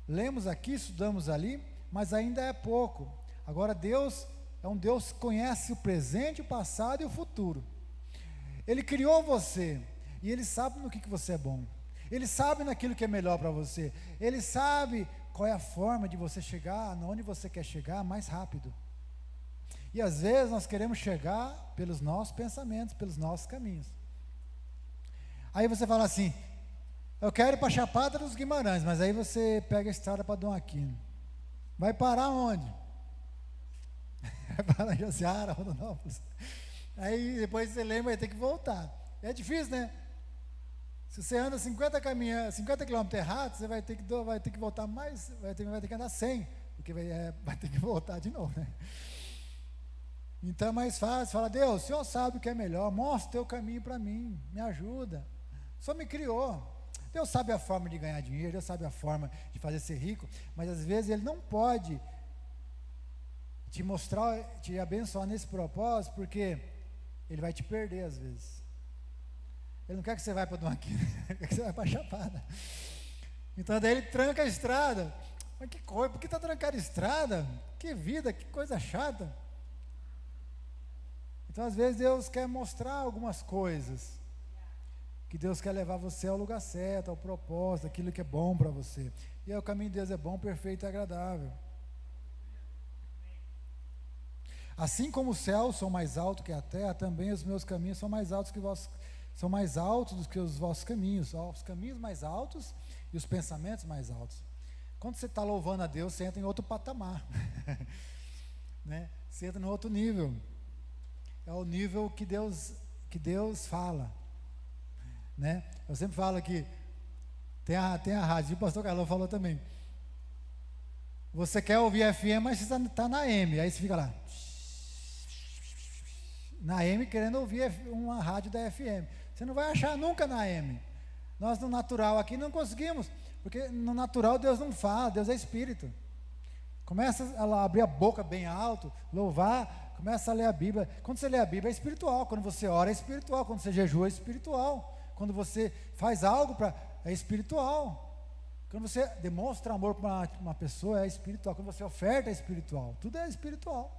Lemos aqui, estudamos ali, mas ainda é pouco. Agora Deus é um Deus que conhece o presente, o passado e o futuro. Ele criou você, e Ele sabe no que você é bom. Ele sabe naquilo que é melhor para você. Ele sabe qual é a forma de você chegar onde você quer chegar mais rápido. E às vezes nós queremos chegar pelos nossos pensamentos, pelos nossos caminhos. Aí você fala assim: eu quero ir para Chapada dos Guimarães, mas aí você pega a estrada para Dom Aquino. Vai parar onde? Vai parar em Josiara, Rondonópolis. Aí depois você lembra, vai ter que voltar. É difícil, né? Se você anda 50 km errado, você vai ter que voltar mais, vai ter que andar 100, porque vai ter que voltar de novo, né? Então é mais fácil, fala: Deus, o Senhor sabe o que é melhor, mostra o teu caminho para mim, me ajuda. O Senhor me criou. Deus sabe a forma de ganhar dinheiro, Deus sabe a forma de fazer ser rico, mas às vezes Ele não pode te mostrar, te abençoar nesse propósito, porque Ele vai te perder às vezes. Ele não quer que você vá para Dom Aquino, ele quer que você vá para a Chapada. Então daí Ele tranca a estrada. Mas que coisa, por que está trancando a estrada? Que vida, que coisa chata. Então às vezes Deus quer mostrar algumas coisas, que Deus quer levar você ao lugar certo, ao propósito, aquilo que é bom para você. E aí o caminho de Deus é bom, perfeito e agradável. Assim como os céus são mais altos que a terra, também os meus caminhos são mais altos que são mais altos do que os vossos caminhos, os caminhos mais altos e os pensamentos mais altos. Quando você está louvando a Deus, você entra em outro patamar, né? Você entra em outro nível, é o nível que Deus fala, né? Eu sempre falo que tem a rádio, o pastor Carlão falou também, você quer ouvir FM, mas você está na AM, aí você fica lá, na AM querendo ouvir uma rádio da FM, você não vai achar nunca na AM. Nós no natural aqui não conseguimos, porque no natural Deus não fala, Deus é Espírito. Começa a abrir a boca bem alto, louvar, começa a ler a Bíblia. Quando você lê a Bíblia é espiritual, quando você ora é espiritual, quando você jejua é espiritual, quando você faz algo é espiritual, quando você demonstra amor para uma pessoa é espiritual, quando você oferta é espiritual, tudo é espiritual.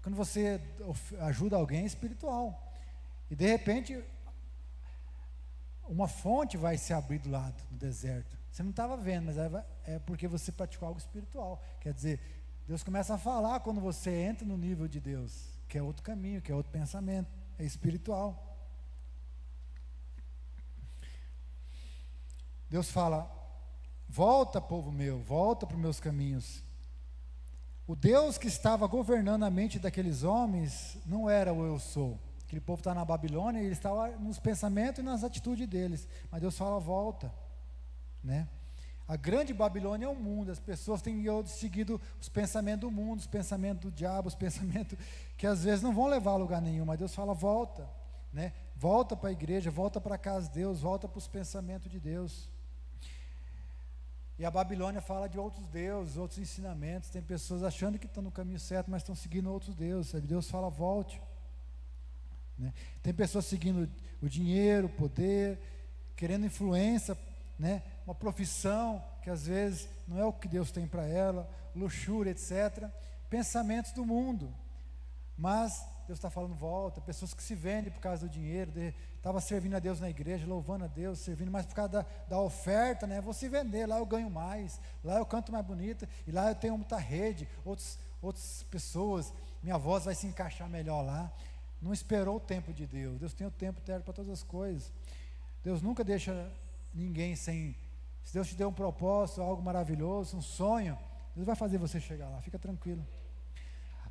Quando você ajuda alguém é espiritual. E de repente uma fonte vai se abrir do lado do deserto. Você não estava vendo, mas é porque você praticou algo espiritual. Quer dizer, Deus começa a falar quando você entra no nível de Deus, que é outro caminho, que é outro pensamento, é espiritual. Deus fala: volta, povo meu, volta para os meus caminhos. O Deus que estava governando a mente daqueles homens não era o eu sou. Aquele povo está na Babilônia e ele estava nos pensamentos e nas atitudes deles. Mas Deus fala: volta, né? A grande Babilônia é o mundo. As pessoas têm seguido os pensamentos do mundo, os pensamentos do diabo, os pensamentos que às vezes não vão levar a lugar nenhum. Mas Deus fala: volta, né? Volta para a igreja, volta para a casa de Deus, volta para os pensamentos de Deus. E a Babilônia fala de outros deuses, outros ensinamentos. Tem pessoas achando que estão no caminho certo, mas estão seguindo outros deuses. Deus fala: volte, né? Tem pessoas seguindo o dinheiro, o poder, querendo influência, né? Uma profissão que às vezes não é o que Deus tem para ela, luxúria, etc. Pensamentos do mundo. Mas Deus está falando: volta. Pessoas que se vendem por causa do dinheiro, estava servindo a Deus na igreja, louvando a Deus, servindo, mas por causa da oferta, né? Vou se vender, lá eu ganho mais, lá eu canto mais bonito, e lá eu tenho muita rede, outras pessoas, minha voz vai se encaixar melhor lá. Não esperou o tempo de Deus. Deus tem o tempo certo para todas as coisas. Deus nunca deixa ninguém sem. Se Deus te deu um propósito, algo maravilhoso, um sonho, Deus vai fazer você chegar lá, fica tranquilo.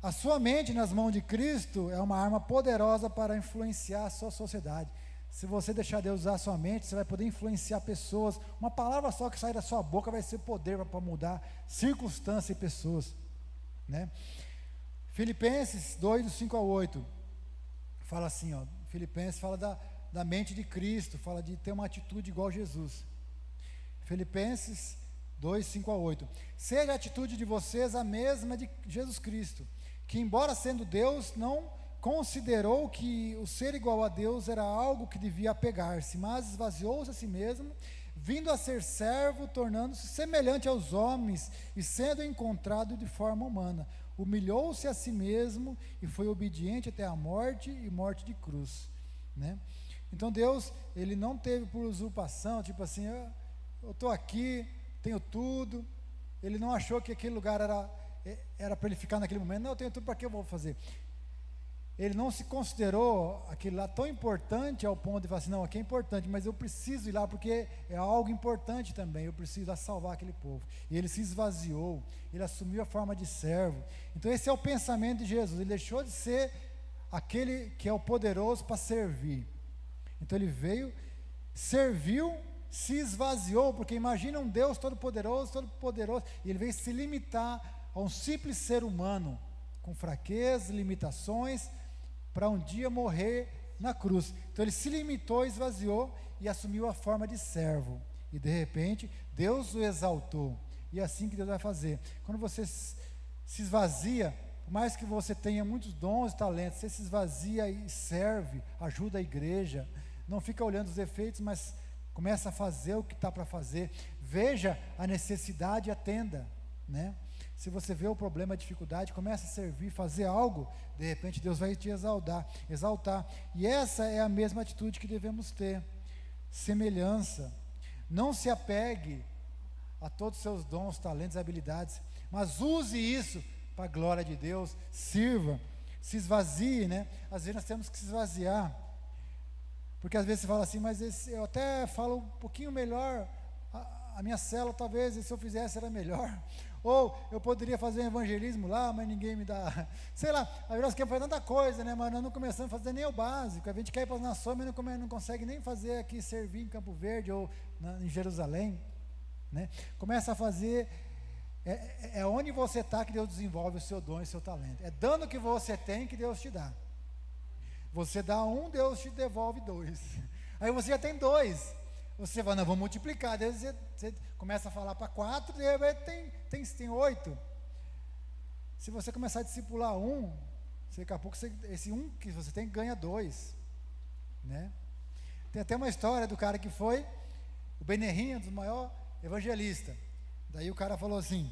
A sua mente nas mãos de Cristo é uma arma poderosa para influenciar a sua sociedade. Se você deixar Deus usar a sua mente, você vai poder influenciar pessoas. Uma palavra só que sai da sua boca vai ser poder para mudar circunstâncias e pessoas, né? Filipenses 2, do 5 ao 8, fala assim, ó, Filipenses fala da mente de Cristo, fala de ter uma atitude igual a Jesus. Filipenses 2, 5 a 8. Seja a atitude de vocês a mesma de Jesus Cristo, que embora sendo Deus, não considerou que o ser igual a Deus era algo que devia apegar-se, mas esvaziou-se a si mesmo, vindo a ser servo, tornando-se semelhante aos homens, e sendo encontrado de forma humana, humilhou-se a si mesmo e foi obediente até a morte, e morte de cruz, né? Então Deus, Ele não teve por usurpação, tipo assim, eu estou aqui, tenho tudo. Ele não achou que aquele lugar era para ele ficar naquele momento. Não, eu tenho tudo, para que eu vou fazer? Ele não se considerou aquele lá tão importante ao ponto de falar assim: não, aqui é importante, mas eu preciso ir lá porque é algo importante também, eu preciso ir lá salvar aquele povo. E ele se esvaziou, ele assumiu a forma de servo. Então esse é o pensamento de Jesus. Ele deixou de ser aquele que é o poderoso para servir. Então ele veio, serviu, se esvaziou, porque imagina um Deus todo-poderoso, e ele veio se limitar a um simples ser humano, com fraquezas, limitações, para um dia morrer na cruz. Então ele se limitou, esvaziou e assumiu a forma de servo, e de repente Deus o exaltou, e é assim que Deus vai fazer. Quando você se esvazia, por mais que você tenha muitos dons e talentos, você se esvazia e serve, ajuda a igreja, não fica olhando os defeitos, mas começa a fazer o que está para fazer. Veja a necessidade e atenda, né? Se você vê o problema, a dificuldade, começa a servir, fazer algo, de repente Deus vai te exaltar. E essa é a mesma atitude que devemos ter. Semelhança. Não se apegue a todos os seus dons, talentos, habilidades, mas use isso para a glória de Deus. Sirva, se esvazie, né? Às vezes nós temos que se esvaziar. Porque às vezes você fala assim, mas eu até falo um pouquinho melhor, a minha célula talvez, se eu fizesse era melhor. Ou eu poderia fazer um evangelismo lá, mas ninguém me dá. Sei lá, a nós queremos fazer tanta coisa, né? Mas nós não começamos a fazer nem o básico. A gente quer ir para as nações, mas não consegue nem fazer aqui, servir em Campo Verde ou em Jerusalém. Né? Começa a fazer. É onde você está que Deus desenvolve o seu dom e o seu talento. É dando o que você tem que Deus te dá. Você dá um, Deus te devolve dois. Aí você já tem dois. Você vai, não, vou multiplicar. Daí você começa a falar para 4, tem 8. Se você começar a discipular um, daqui a pouco esse um que você tem ganha 2. Né? Tem até uma história do cara que foi, o Benerrinha, um dos maiores evangelistas. Daí o cara falou assim,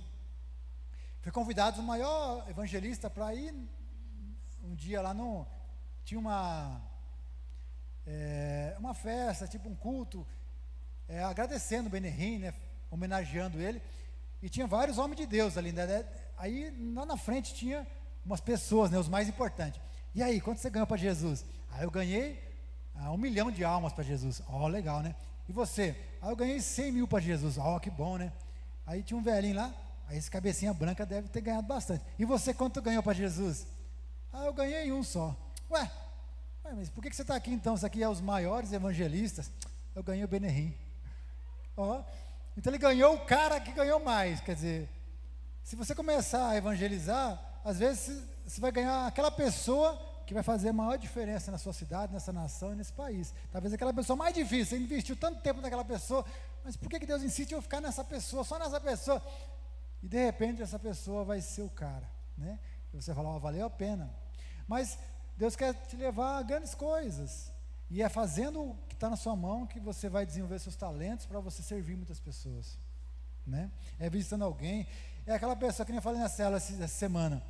foi convidado o maior evangelista para ir um dia lá tinha uma festa, tipo um culto, agradecendo o Benerrim, né, homenageando ele, e tinha vários homens de Deus ali, né, aí lá na frente tinha umas pessoas, né, os mais importantes. E aí, quanto você ganhou para Jesus? Aí eu ganhei 1 milhão de almas para Jesus. Legal, né? E você? Aí eu ganhei 100 mil para Jesus. Que bom, né? Aí tinha um velhinho lá, aí esse cabecinha branca deve ter ganhado bastante. E você, quanto ganhou para Jesus? Eu ganhei um só. Ué, mas por que você está aqui então? Isso aqui é os maiores evangelistas. Eu ganhei o Benerrim. Então ele ganhou o cara que ganhou mais. Quer dizer, se você começar a evangelizar, às vezes você vai ganhar aquela pessoa que vai fazer a maior diferença na sua cidade, nessa nação e nesse país. Talvez aquela pessoa mais difícil, você investiu tanto tempo naquela pessoa, mas por que Deus insiste em eu ficar nessa pessoa, só nessa pessoa? E de repente essa pessoa vai ser o cara, né? E você fala, valeu a pena. Mas Deus quer te levar a grandes coisas, e é fazendo o que está na sua mão que você vai desenvolver seus talentos para você servir muitas pessoas, né? É visitando alguém, é aquela pessoa que nem eu falei na célula essa semana,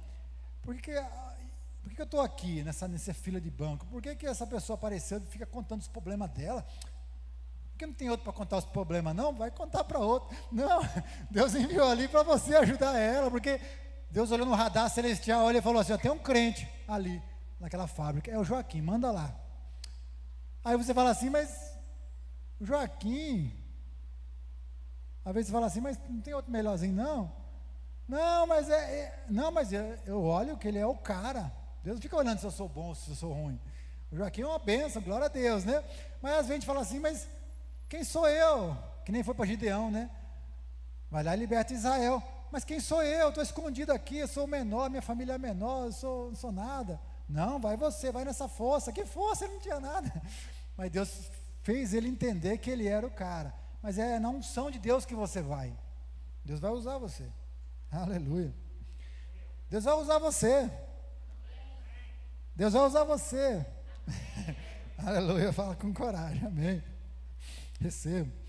por que eu estou aqui nessa fila de banco? Por que essa pessoa apareceu e fica contando os problemas dela? Porque não tem outro para contar os problemas, não? Vai contar para outro. Não, Deus enviou ali para você ajudar ela, porque Deus olhou no radar celestial, olha e falou assim, tem um crente ali, naquela fábrica, é o Joaquim, manda lá. Aí você fala assim, mas o Joaquim, às vezes você fala assim, mas não tem outro melhorzinho, não? Não, mas eu olho que ele é o cara. Deus não fica olhando se eu sou bom ou se eu sou ruim. O Joaquim é uma bênção, glória a Deus, né? Mas às vezes a gente fala assim, mas quem sou eu? Que nem foi para Gideão, né? Vai lá e liberta Israel. Mas quem sou eu? Estou escondido aqui, eu sou o menor, minha família é menor, não sou nada. Não, vai você, vai nessa força. Que força? Ele não tinha nada. Mas Deus fez ele entender que ele era o cara. Mas é na unção de Deus que você vai. Deus vai usar você. Aleluia. Deus vai usar você. Deus vai usar você. Aleluia, fala com coragem, amém. Recebo.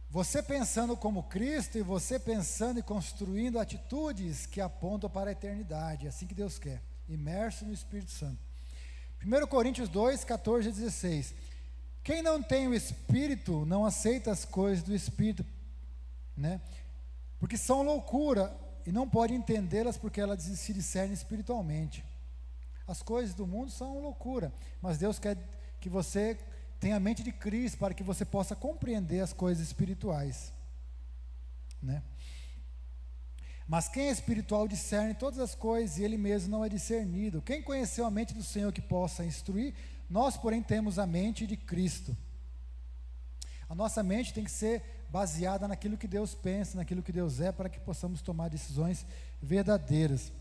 Você pensando como Cristo e você pensando e construindo atitudes que apontam para a eternidade, é assim que Deus quer, imerso no Espírito Santo. 1 Coríntios 2, 14 e 16. Quem não tem o Espírito não aceita as coisas do Espírito, né? Porque são loucura e não pode entendê-las porque elas se discernem espiritualmente. As coisas do mundo são loucura, mas Deus quer que você tenha a mente de Cristo para que você possa compreender as coisas espirituais, né? Mas quem é espiritual discerne todas as coisas e ele mesmo não é discernido. Quem conheceu a mente do Senhor que possa instruir? Nós, porém, temos a mente de Cristo. A nossa mente tem que ser baseada naquilo que Deus pensa, naquilo que Deus é, para que possamos tomar decisões verdadeiras.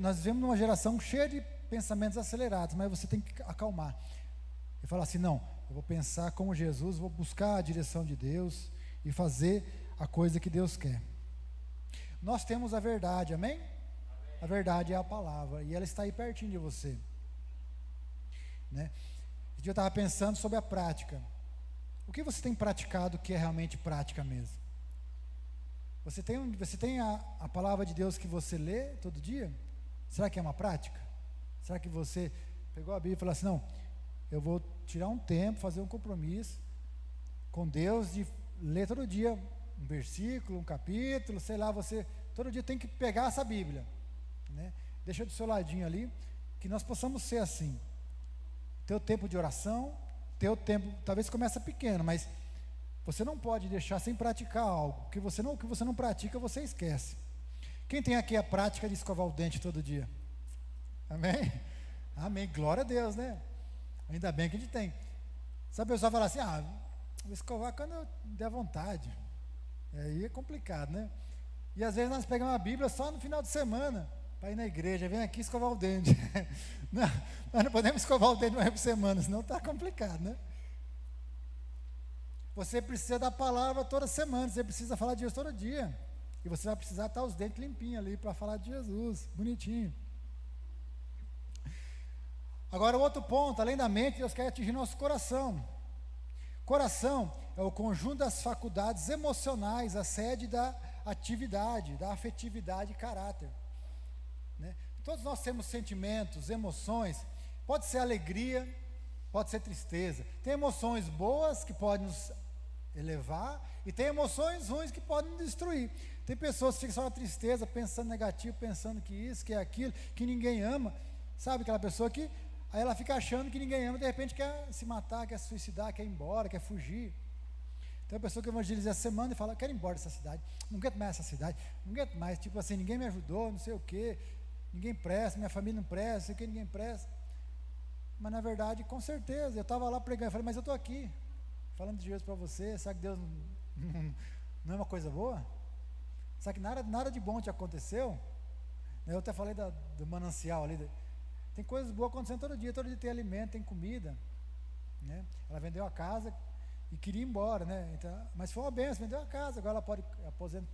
Nós vivemos numa geração cheia de pensamentos acelerados, mas você tem que acalmar e falar assim, não, eu vou pensar como Jesus, vou buscar a direção de Deus e fazer a coisa que Deus quer. Nós temos a verdade, amém? A verdade é a palavra, e ela está aí pertinho de você, né? Esse dia eu estava pensando sobre a prática. O que você tem praticado que é realmente prática mesmo? Você tem a palavra de Deus que você lê todo dia? Será que é uma prática? Será que você pegou a Bíblia e falou assim, não, eu vou tirar um tempo, fazer um compromisso com Deus de ler todo dia um versículo, um capítulo, sei lá, você todo dia tem que pegar essa Bíblia, né? Deixa do seu ladinho ali, que nós possamos ser assim, teu tempo de oração, teu tempo, talvez começa pequeno, mas você não pode deixar sem praticar algo, porque o que você não pratica, você esquece. Quem tem aqui a prática de escovar o dente todo dia? Amém? Amém, glória a Deus, né? Ainda bem que a gente tem. Se a pessoa falar assim, vou escovar quando eu der vontade, aí é complicado, né? E às vezes nós pegamos a Bíblia só no final de semana, para ir na igreja, vem aqui escovar o dente. Não, nós não podemos escovar o dente uma vez por semana, senão está complicado, né? Você precisa da palavra toda semana, você precisa falar de Jesus todo dia. E você vai precisar estar os dentes limpinhos ali para falar de Jesus, bonitinho. Agora, o outro ponto, além da mente, Deus quer atingir nosso coração. Coração é o conjunto das faculdades emocionais, a sede da atividade, da afetividade e caráter. Né? Todos nós temos sentimentos, emoções, pode ser alegria, pode ser tristeza. Tem emoções boas que podem nos elevar e tem emoções ruins que podem nos destruir. Tem pessoas que ficam só na tristeza, pensando negativo, pensando que isso, que é aquilo, que ninguém ama. Sabe aquela pessoa que, aí ela fica achando que ninguém ama, de repente quer se matar, quer se suicidar, quer ir embora, quer fugir. Tem uma pessoa que evangeliza essa semana e fala, eu quero ir embora dessa cidade, não aguento mais essa cidade, não aguento mais, tipo assim, ninguém me ajudou, não sei o quê, ninguém presta, minha família não presta, não sei o que, ninguém presta. Mas na verdade, com certeza, eu estava lá pregando, eu falei, mas eu estou aqui, falando de Jesus para você, sabe que Deus não é uma coisa boa? Sabe que nada de bom te aconteceu? Eu até falei do manancial ali, tem coisas boas acontecendo todo dia tem alimento, tem comida, né? Ela vendeu a casa e queria ir embora, né? Então, mas foi uma benção, vendeu a casa, agora ela pode aposentar,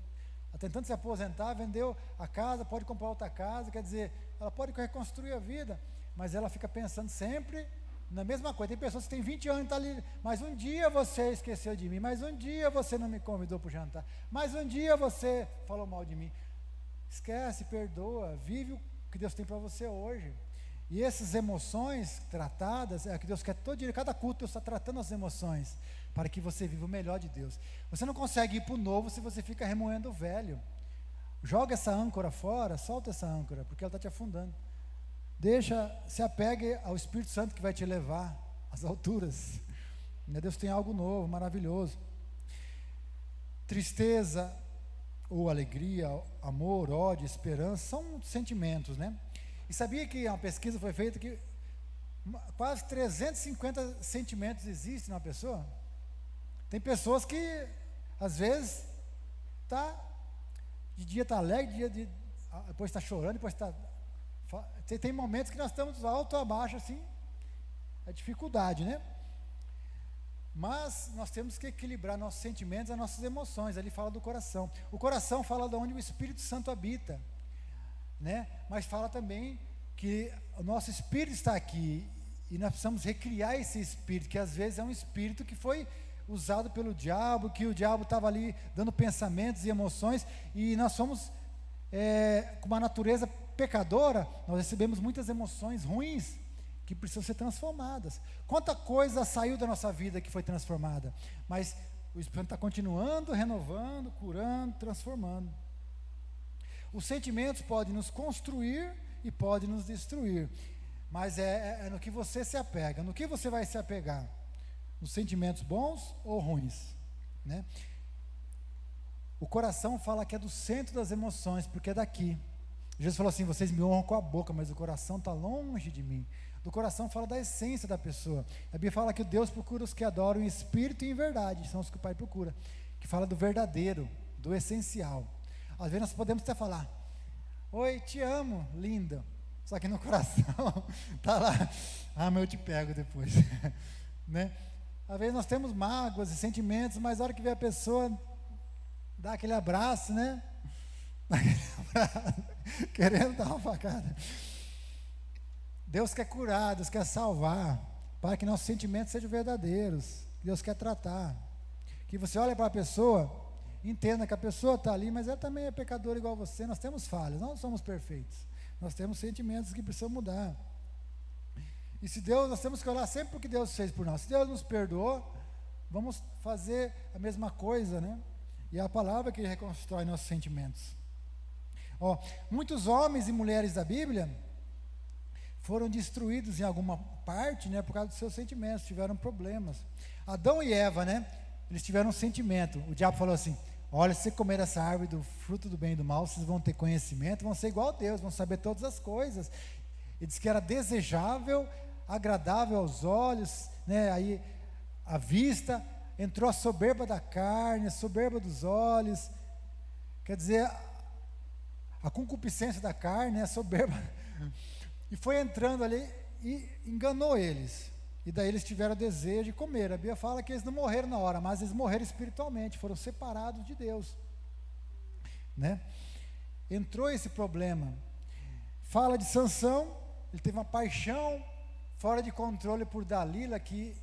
tentando se aposentar, vendeu a casa, pode comprar outra casa, quer dizer, ela pode reconstruir a vida, mas ela fica pensando sempre na mesma coisa. Tem pessoas que têm 20 anos e estão ali, mas um dia você esqueceu de mim, mas um dia você não me convidou para o jantar, mas um dia você falou mal de mim. Esquece, perdoa, vive o que Deus tem para você hoje. E essas emoções tratadas, é que Deus quer todo dia, cada culto Deus está tratando as emoções, para que você viva o melhor de Deus. Você não consegue ir para o novo se você fica remoendo o velho. Joga essa âncora fora, solta essa âncora, porque ela está te afundando. Se apegue ao Espírito Santo que vai te levar às alturas. Deus tem algo novo, maravilhoso. Tristeza ou alegria, amor, ódio, esperança, são sentimentos, né? E sabia que uma pesquisa foi feita que quase 350 sentimentos existem numa pessoa? Tem pessoas que, às vezes, de dia está alegre, depois está chorando, depois está... Tem momentos que nós estamos alto ou abaixo, assim, é dificuldade, né? Mas nós temos que equilibrar nossos sentimentos e nossas emoções. Ali fala do coração. O coração fala de onde o Espírito Santo habita, né? Mas fala também que o nosso espírito está aqui e nós precisamos recriar esse espírito, que às vezes é um espírito que foi usado pelo diabo, que o diabo estava ali dando pensamentos e emoções, e nós somos com uma natureza pecadora, nós recebemos muitas emoções ruins que precisam ser transformadas. Quanta coisa saiu da nossa vida que foi transformada, mas o Espírito está continuando, renovando, curando, transformando. Os sentimentos podem nos construir e podem nos destruir, mas é no que você se apega. No que você vai se apegar? Nos sentimentos bons ou ruins, né? O coração fala que é do centro das emoções, porque é daqui. Jesus falou assim, vocês me honram com a boca, mas o coração está longe de mim. Do coração fala da essência da pessoa. A Bíblia fala que Deus procura os que adoram em espírito e em verdade, são os que o Pai procura, que fala do verdadeiro, do essencial. Às vezes nós podemos até falar, oi, te amo, linda, só que no coração está lá, mas eu te pego depois, né? Às vezes nós temos mágoas e sentimentos, mas a hora que vê a pessoa, dá aquele abraço, né? Querendo dar uma facada. Deus quer curar, Deus quer salvar, para que nossos sentimentos sejam verdadeiros. Deus quer tratar. Que você olhe para a pessoa, entenda que a pessoa está ali, mas ela também é pecadora igual você. Nós temos falhas, não somos perfeitos. Nós temos sentimentos que precisam mudar. E se Deus, nós temos que olhar sempre para o que Deus fez por nós. Se Deus nos perdoou, vamos fazer a mesma coisa, né? E é a palavra que reconstrói nossos sentimentos. Muitos homens e mulheres da Bíblia foram destruídos em alguma parte, né, por causa dos seus sentimentos, tiveram problemas. Adão e Eva, né, eles tiveram um sentimento. O diabo falou assim: olha, se você comer essa árvore do fruto do bem e do mal, vocês vão ter conhecimento, vão ser igual a Deus, vão saber todas as coisas. Ele disse que era desejável, agradável aos olhos, né, aí a vista, entrou a soberba da carne, a soberba dos olhos, quer dizer, a concupiscência da carne, a soberba, e foi entrando ali e enganou eles. E daí eles tiveram desejo de comer. A Bíblia fala que eles não morreram na hora, mas eles morreram espiritualmente, foram separados de Deus, né? Entrou esse problema. Fala de Sansão, ele teve uma paixão fora de controle por Dalila, que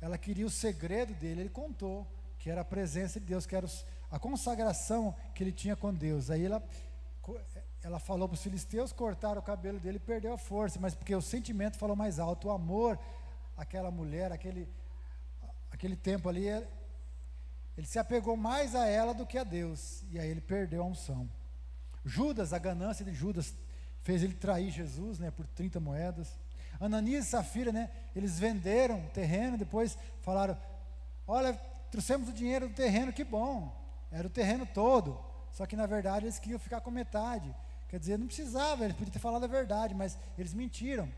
ela queria o segredo dele. Ele contou que era a presença de Deus, que era a consagração que ele tinha com Deus. Aí ela falou para os filisteus, cortaram o cabelo dele e perdeu a força, mas porque o sentimento falou mais alto, o amor, aquela mulher, aquele tempo ali, ele se apegou mais a ela do que a Deus, e aí ele perdeu a unção. Judas, a ganância de Judas fez ele trair Jesus, né, por 30 moedas. Ananias e Safira, né, eles venderam o terreno, depois falaram: olha, trouxemos o dinheiro do terreno, que bom, era o terreno todo, só que na verdade eles queriam ficar com metade. Quer dizer, não precisava, eles podiam ter falado a verdade, mas eles mentiram.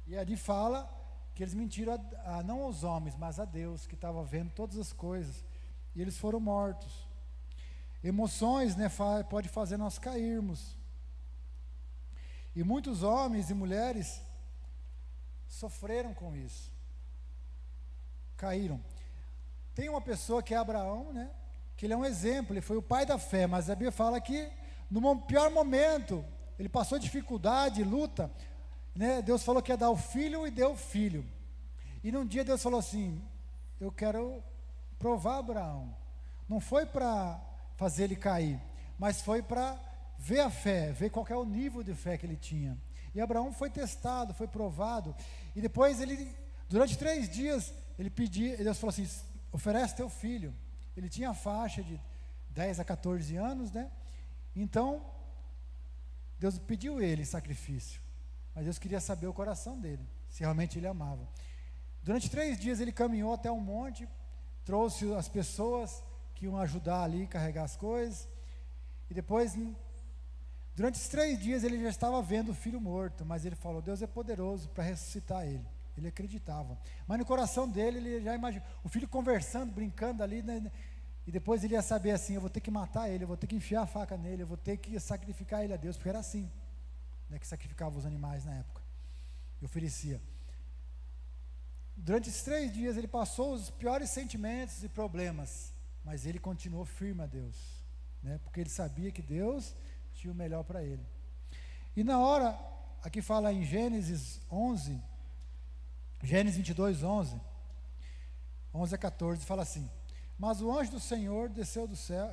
E ali fala que eles mentiram não aos homens, mas a Deus, que estava vendo todas as coisas, e eles foram mortos. Emoções, né, pode fazer nós cairmos, e muitos homens e mulheres sofreram com isso, caíram. Tem uma pessoa que é Abraão, né, que ele é um exemplo, ele foi o pai da fé, mas a Bíblia fala que no pior momento, ele passou dificuldade, luta, né, Deus falou que ia dar o filho e deu o filho. E num dia Deus falou assim: eu quero provar Abraão. Não foi para fazer ele cair, mas foi para ver a fé, ver qual que é o nível de fé que ele tinha. E Abraão foi testado, foi provado, e depois ele, durante 3 dias, ele pediu, Deus falou assim: oferece teu filho. Ele tinha a faixa de 10 a 14 anos, né? Então, Deus pediu ele sacrifício, mas Deus queria saber o coração dele, se realmente ele amava. Durante 3 dias ele caminhou até um monte, trouxe as pessoas que iam ajudar ali, carregar as coisas, e depois, durante esses 3 dias ele já estava vendo o filho morto, mas ele falou: Deus é poderoso para ressuscitar ele. Ele acreditava, mas no coração dele, ele já imaginou, o filho conversando, brincando ali, né? E depois ele ia saber assim: eu vou ter que matar ele, eu vou ter que enfiar a faca nele, eu vou ter que sacrificar ele a Deus, porque era assim, né, que sacrificava os animais na época, e oferecia. Durante esses 3 dias ele passou os piores sentimentos e problemas, mas ele continuou firme a Deus, né, porque ele sabia que Deus tinha o melhor para ele. E na hora, aqui fala em Gênesis 11, Gênesis 22, 11 a 14, fala assim: mas o anjo do Senhor desceu do céu,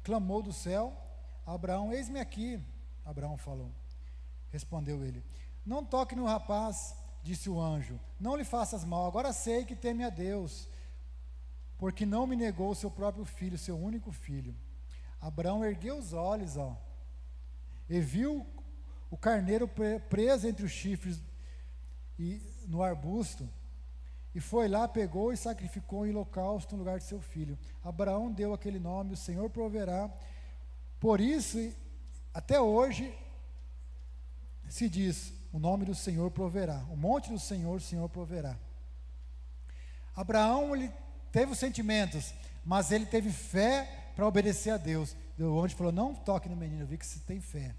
clamou do céu: Abraão, eis-me aqui. Abraão falou, respondeu ele: não toque no rapaz, disse o anjo, não lhe faças mal, agora sei que teme a Deus, porque não me negou o seu próprio filho, seu único filho. Abraão ergueu os olhos, e viu o carneiro preso entre os chifres e no arbusto, e foi lá, pegou e sacrificou em holocausto no lugar de seu filho. Abraão deu aquele nome: o Senhor proverá. Por isso, até hoje, se diz: o nome do Senhor proverá, o monte do Senhor, o Senhor proverá. Abraão, ele teve os sentimentos, mas ele teve fé para obedecer a Deus. O anjo falou: não toque no menino, eu vi que você tem fé.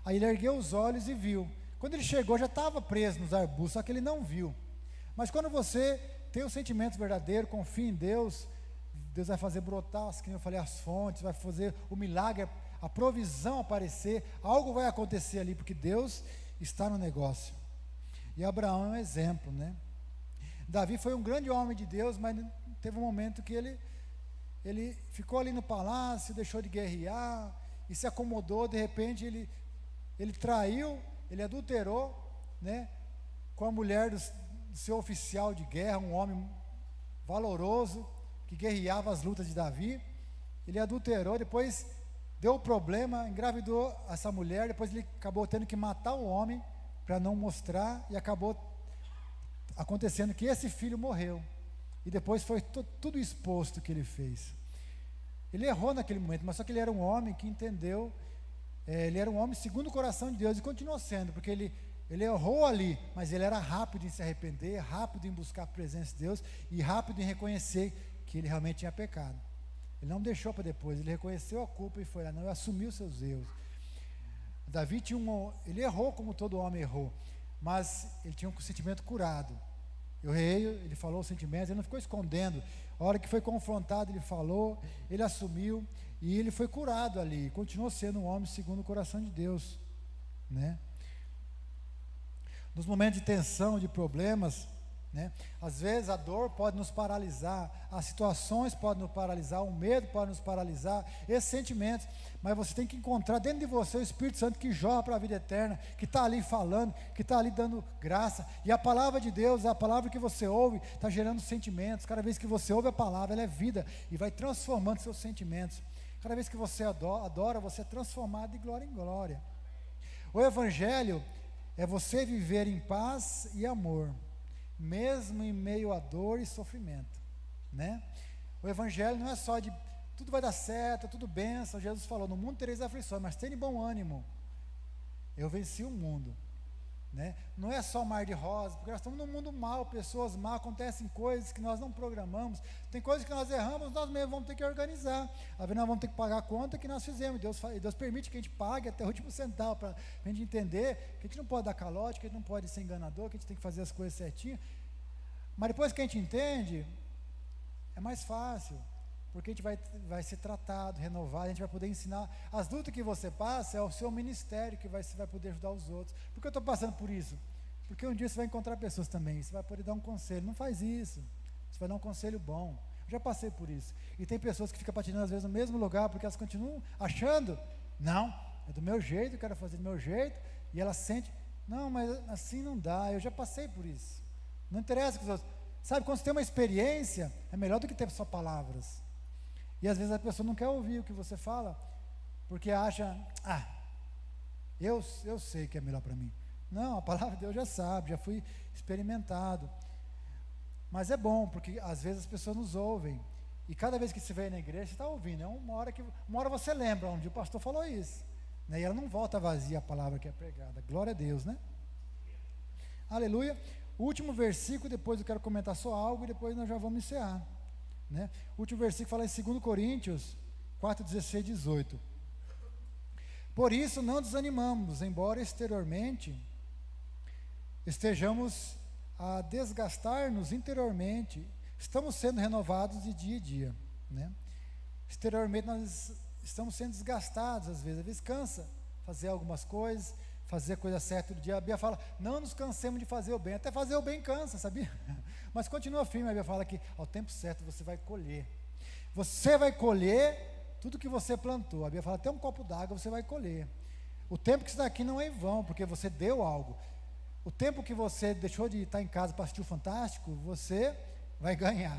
Aí ele ergueu os olhos e viu. Quando ele chegou, já estava preso nos arbustos, só que ele não viu. Mas quando você tem o sentimento verdadeiro, confia em Deus, Deus vai fazer brotar, como eu falei, as fontes, vai fazer o milagre, a provisão aparecer, algo vai acontecer ali, porque Deus está no negócio. E Abraão é um exemplo, né? Davi foi um grande homem de Deus, mas teve um momento que ele ficou ali no palácio, deixou de guerrear, e se acomodou. De repente ele traiu, ele adulterou, né, com a mulher do seu oficial de guerra, um homem valoroso, que guerreava as lutas de Davi. Ele adulterou, depois deu problema, engravidou essa mulher, depois ele acabou tendo que matar o homem para não mostrar, e acabou acontecendo que esse filho morreu. E depois foi tudo exposto que ele fez. Ele errou naquele momento, mas só que ele era um homem que entendeu, ele era um homem segundo o coração de Deus, e continuou sendo, porque ele errou ali, mas ele era rápido em se arrepender, rápido em buscar a presença de Deus, e rápido em reconhecer que ele realmente tinha pecado. Ele não deixou para depois, ele reconheceu a culpa e foi lá, não, assumiu seus erros. Davi ele errou como todo homem errou, mas ele tinha um sentimento curado. Eu errei, ele falou os sentimentos, ele não ficou escondendo. A hora que foi confrontado, ele falou, ele assumiu, e ele foi curado ali, continuou sendo um homem segundo o coração de Deus, né? Nos momentos de tensão, de problemas, né? Às vezes a dor pode nos paralisar, as situações podem nos paralisar, o medo pode nos paralisar, esses sentimentos, mas você tem que encontrar dentro de você o Espírito Santo que jorra para a vida eterna, que está ali falando, que está ali dando graça, e a palavra de Deus, a palavra que você ouve, está gerando sentimentos. Cada vez que você ouve a palavra, ela é vida, e vai transformando seus sentimentos. Cada vez que você adora, você é transformado de glória em glória. O Evangelho é você viver em paz e amor, mesmo em meio a dor e sofrimento, né? O Evangelho não é só de tudo vai dar certo, tudo bênção. Jesus falou, no mundo tereis aflições, mas tenha bom ânimo, eu venci o mundo, né? Não é só mar de rosa, porque nós estamos num mundo mau, pessoas mal, acontecem coisas que nós não programamos, tem coisas que nós erramos, nós mesmos vamos ter que organizar, às vezes nós vamos ter que pagar a conta que nós fizemos, Deus permite que a gente pague até o último centavo, para a gente entender que a gente não pode dar calote, que a gente não pode ser enganador, que a gente tem que fazer as coisas certinho, mas depois que a gente entende, é mais fácil, porque a gente vai ser tratado, renovado, a gente vai poder ensinar. As lutas que você passa é o seu ministério que você vai poder ajudar os outros. Por que eu estou passando por isso? Porque um dia você vai encontrar pessoas também, você vai poder dar um conselho. Não faz isso, você vai dar um conselho bom. Eu já passei por isso. E tem pessoas que ficam patinando às vezes no mesmo lugar, porque elas continuam achando, não, é do meu jeito, eu quero fazer do meu jeito, e ela sente, não, mas assim não dá, eu já passei por isso. Não interessa que os outros, sabe, quando você tem uma experiência, é melhor do que ter só palavras. E às vezes a pessoa não quer ouvir o que você fala, porque acha, eu sei que é melhor para mim. Não, a palavra de Deus já sabe, já fui experimentado. Mas é bom, porque às vezes as pessoas nos ouvem, e cada vez que você vem na igreja, você está ouvindo, uma hora você lembra, um dia o pastor falou isso, né? E ela não volta vazia a palavra que é pregada, glória a Deus, né? Aleluia. O último versículo, depois eu quero comentar só algo, e depois nós já vamos encerrar, né? O último versículo fala em 2 Coríntios 4, 16 e 18. Por isso não desanimamos, embora exteriormente estejamos a desgastar-nos interiormente, estamos sendo renovados de dia em dia, né? Exteriormente nós estamos sendo desgastados às vezes cansa fazer algumas coisas, fazer a coisa certa do dia. A Bíblia fala, não nos cansemos de fazer o bem, até fazer o bem cansa, sabia? Mas continua firme, a Bíblia fala que ao tempo certo você vai colher tudo que você plantou. A Bíblia fala, até um copo d'água você vai colher. O tempo que você está aqui não é em vão, porque você deu algo. O tempo que você deixou de estar em casa para assistir o Fantástico, você vai ganhar.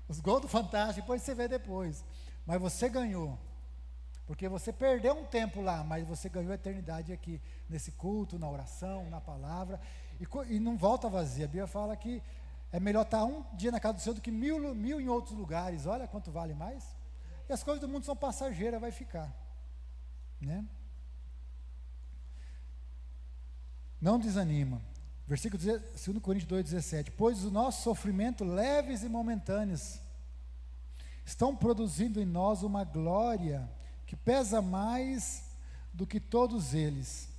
Os gols do Fantástico, depois você vê depois. Mas você ganhou. Porque você perdeu um tempo lá, mas você ganhou a eternidade aqui, nesse culto, na oração, na palavra, e não volta vazia. A Bíblia fala que é melhor estar um dia na casa do Senhor do que mil em outros lugares. Olha quanto vale mais. E as coisas do mundo são passageiras, vai ficar, né? Não desanima. Versículo 2 Coríntios 2,17. Pois o nosso sofrimento leves e momentâneos estão produzindo em nós uma glória que pesa mais do que todos eles.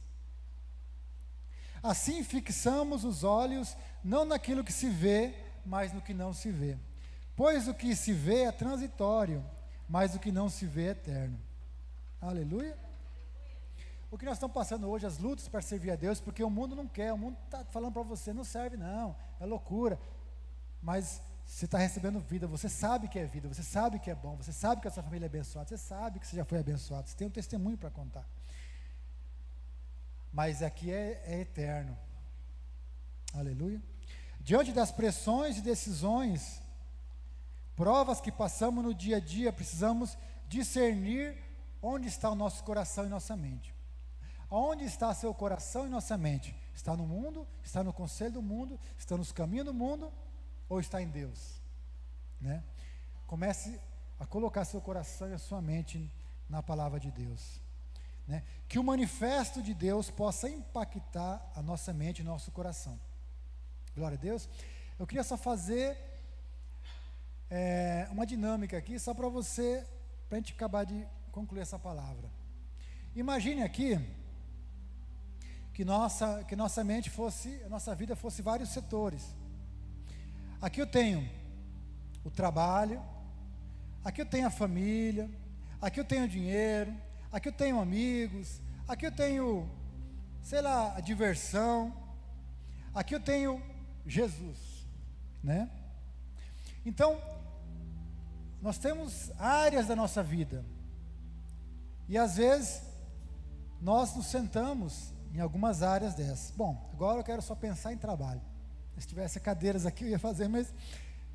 Assim fixamos os olhos não naquilo que se vê, mas no que não se vê. Pois o que se vê é transitório, mas o que não se vê é eterno. Aleluia. O que nós estamos passando hoje, as lutas para servir a Deus, porque o mundo não quer, o mundo está falando para você, não serve não, é loucura. Mas você está recebendo vida, você sabe que é vida, você sabe que é bom, você sabe que a sua família é abençoada, você sabe que você já foi abençoado, você tem um testemunho para contar. Mas aqui é eterno. Aleluia. Diante das pressões e decisões, provas que passamos no dia a dia, precisamos discernir onde está o nosso coração e nossa mente. Aonde está seu coração e nossa mente? Está no mundo? Está no conselho do mundo? Está nos caminhos do mundo? Ou está em Deus? Né? Comece a colocar seu coração e a sua mente na palavra de Deus. Né? Que o manifesto de Deus possa impactar a nossa mente e nosso coração. Glória a Deus. Eu queria só fazer uma dinâmica aqui, só para a gente acabar de concluir essa palavra. Imagine aqui que nossa mente fosse, a nossa vida fosse vários setores. Aqui eu tenho o trabalho, aqui eu tenho a família, aqui eu tenho o dinheiro, aqui eu tenho amigos, aqui eu tenho, sei lá, a diversão, aqui eu tenho Jesus, né? Então, nós temos áreas da nossa vida, e às vezes, nós nos sentamos em algumas áreas dessas. Bom, agora eu quero só pensar em trabalho. Se tivesse cadeiras aqui eu ia fazer, mas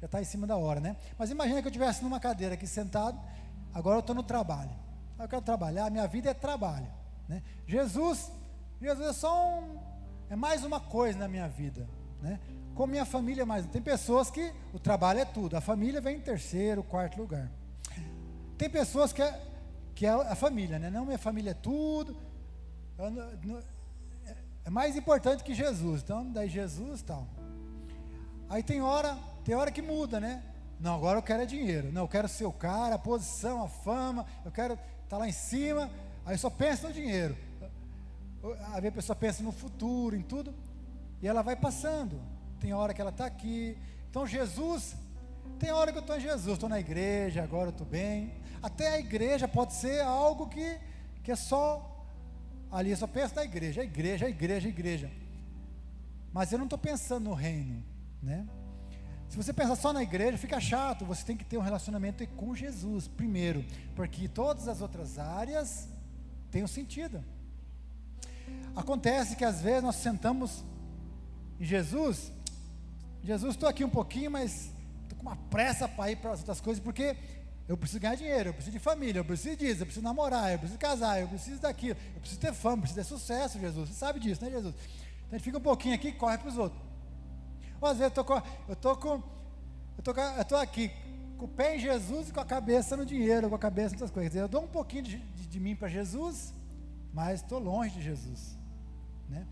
já está em cima da hora, né? Mas imagina que eu estivesse numa cadeira aqui sentado, agora eu estou no trabalho. Eu quero trabalhar, minha vida é trabalho, né? Jesus é só é mais uma coisa na minha vida, né? Com minha família mais. Tem pessoas que o trabalho é tudo, a família vem em terceiro, quarto lugar. Tem pessoas que é a família, né? Não, minha família é tudo, é mais importante que Jesus, então daí Jesus tal. Aí tem hora que muda, né? Não, agora eu quero dinheiro, não, eu quero ser o cara, a posição, a fama, eu quero estar lá em cima, aí só pensa no dinheiro. Aí a pessoa pensa no futuro, em tudo, e ela vai passando. Tem hora que ela está aqui. Então Jesus, tem hora que eu estou em Jesus, estou na igreja, agora eu estou bem. Até a igreja pode ser algo que é só, ali eu só penso na igreja, igreja. Mas eu não estou pensando no reino, né? Se você pensar só na igreja, fica chato. Você tem que ter um relacionamento com Jesus primeiro, porque todas as outras áreas têm um sentido. Acontece que às vezes nós sentamos em Jesus, estou aqui um pouquinho, mas estou com uma pressa para ir para as outras coisas, porque eu preciso ganhar dinheiro, eu preciso de família, eu preciso disso, eu preciso namorar, eu preciso casar, eu preciso daquilo, eu preciso ter fama, eu preciso ter sucesso, Jesus. Você sabe disso, né, Jesus? Então a gente fica um pouquinho aqui e corre para os outros. Ou às vezes eu estou aqui com o pé em Jesus e com a cabeça no dinheiro, com a cabeça em outras coisas. Eu dou um pouquinho de mim para Jesus, mas estou longe de Jesus, né?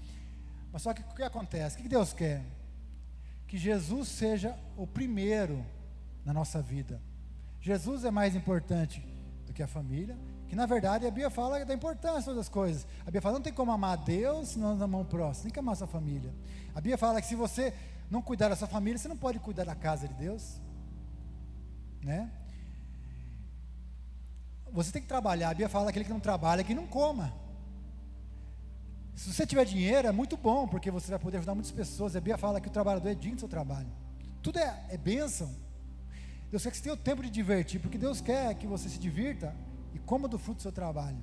Mas só que o que acontece? O que Deus quer? Que Jesus seja o primeiro na nossa vida. Jesus é mais importante do que a família, que na verdade a Bíblia fala da importância das coisas. A Bíblia fala, não tem como amar a Deus se não amar o próximo, tem que amar a sua família. A Bíblia fala que se você não cuidar da sua família, você não pode cuidar da casa de Deus, né? Você tem que trabalhar. A Bíblia fala que aquele que não trabalha, que não coma. Se você tiver dinheiro, é muito bom, porque você vai poder ajudar muitas pessoas. A Bíblia fala que o trabalhador é digno do seu trabalho. Tudo é bênção. Deus quer que você tenha o tempo de divertir, porque Deus quer que você se divirta e coma do fruto do seu trabalho.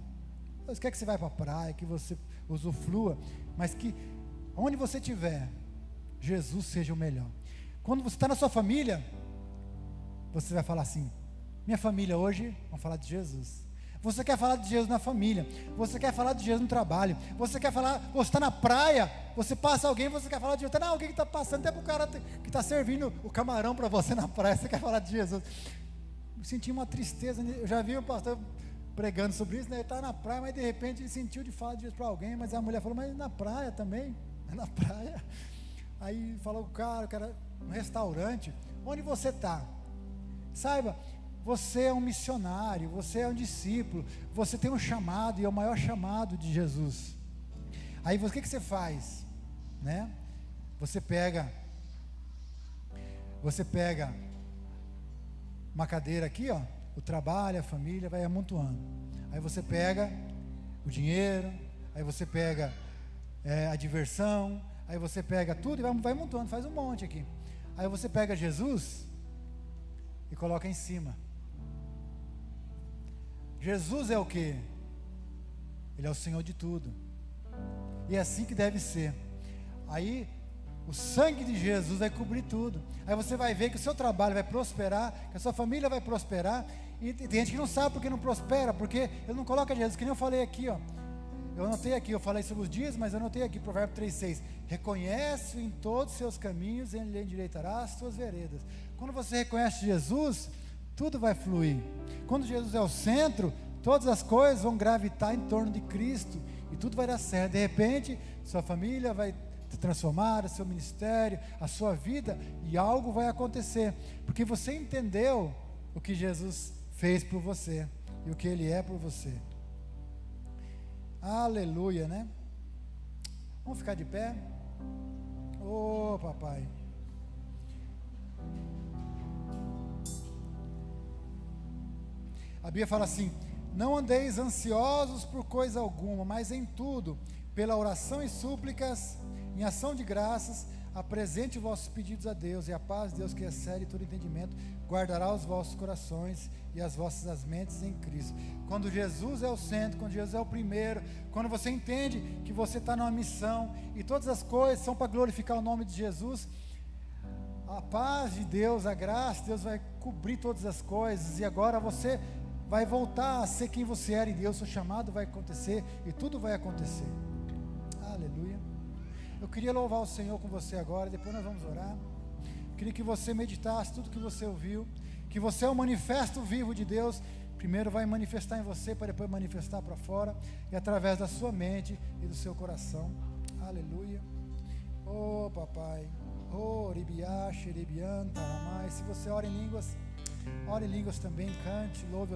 Deus quer que você vá para a praia, que você usufrua, mas que onde você estiver, Jesus seja o melhor. Quando você está na sua família, você vai falar assim: minha família hoje, vamos falar de Jesus. Você quer falar de Jesus na família, você quer falar de Jesus no trabalho, você quer falar, você está na praia, você passa alguém, você quer falar de Jesus, não, alguém que está passando, até para o cara que está servindo o camarão para você na praia, você quer falar de Jesus. Eu senti uma tristeza, eu já vi o pastor pregando sobre isso, né? Ele está na praia, mas de repente ele sentiu de falar de Jesus para alguém, mas a mulher falou, mas na praia também, é na praia. Aí falou o cara no restaurante, onde você está? Saiba, você é um missionário, você é um discípulo, você tem um chamado, e é o maior chamado de Jesus. Aí o que você faz? Né? Você pega uma cadeira aqui, ó, o trabalho, a família, vai amontoando. Aí você pega o dinheiro, aí você pega a diversão, aí você pega tudo e vai amontoando, faz um monte aqui. Aí você pega Jesus e coloca em cima. Jesus é o que? Ele é o Senhor de tudo. E é assim que deve ser. Aí o sangue de Jesus vai cobrir tudo. Aí você vai ver que o seu trabalho vai prosperar, que a sua família vai prosperar. E tem gente que não sabe porque não prospera, porque ele não coloca Jesus, que nem eu falei aqui, ó. Eu anotei aqui, eu falei sobre os dias, mas eu anotei aqui, Provérbio 3,6. Reconhece-o em todos os seus caminhos, e ele endireitará as suas veredas. Quando você reconhece Jesus, tudo vai fluir. Quando Jesus é o centro, todas as coisas vão gravitar em torno de Cristo, e tudo vai dar certo. De repente, sua família vai se transformar, o seu ministério, a sua vida, e algo vai acontecer, porque você entendeu o que Jesus fez por você, e o que Ele é por você. Aleluia, né? Vamos ficar de pé? Ô, papai. A Bíblia fala assim: não andeis ansiosos por coisa alguma, mas em tudo, pela oração e súplicas, em ação de graças, apresente os vossos pedidos a Deus, e a paz de Deus, que excede todo entendimento, guardará os vossos corações e as vossas mentes em Cristo. Quando Jesus é o centro, quando Jesus é o primeiro, quando você entende que você está numa missão, e todas as coisas são para glorificar o nome de Jesus, a paz de Deus, a graça de Deus vai cobrir todas as coisas, e agora você vai voltar a ser quem você era em Deus, seu chamado vai acontecer, e tudo vai acontecer. Aleluia. Eu queria louvar o Senhor com você agora, depois nós vamos orar. Eu queria que você meditasse tudo que você ouviu, que você é o manifesto vivo de Deus. Primeiro vai manifestar em você, para depois manifestar para fora, e através da sua mente e do seu coração. Aleluia. Oh papai, oh ribiache, ribianta, ramai. Se você ora em línguas também, cante, louve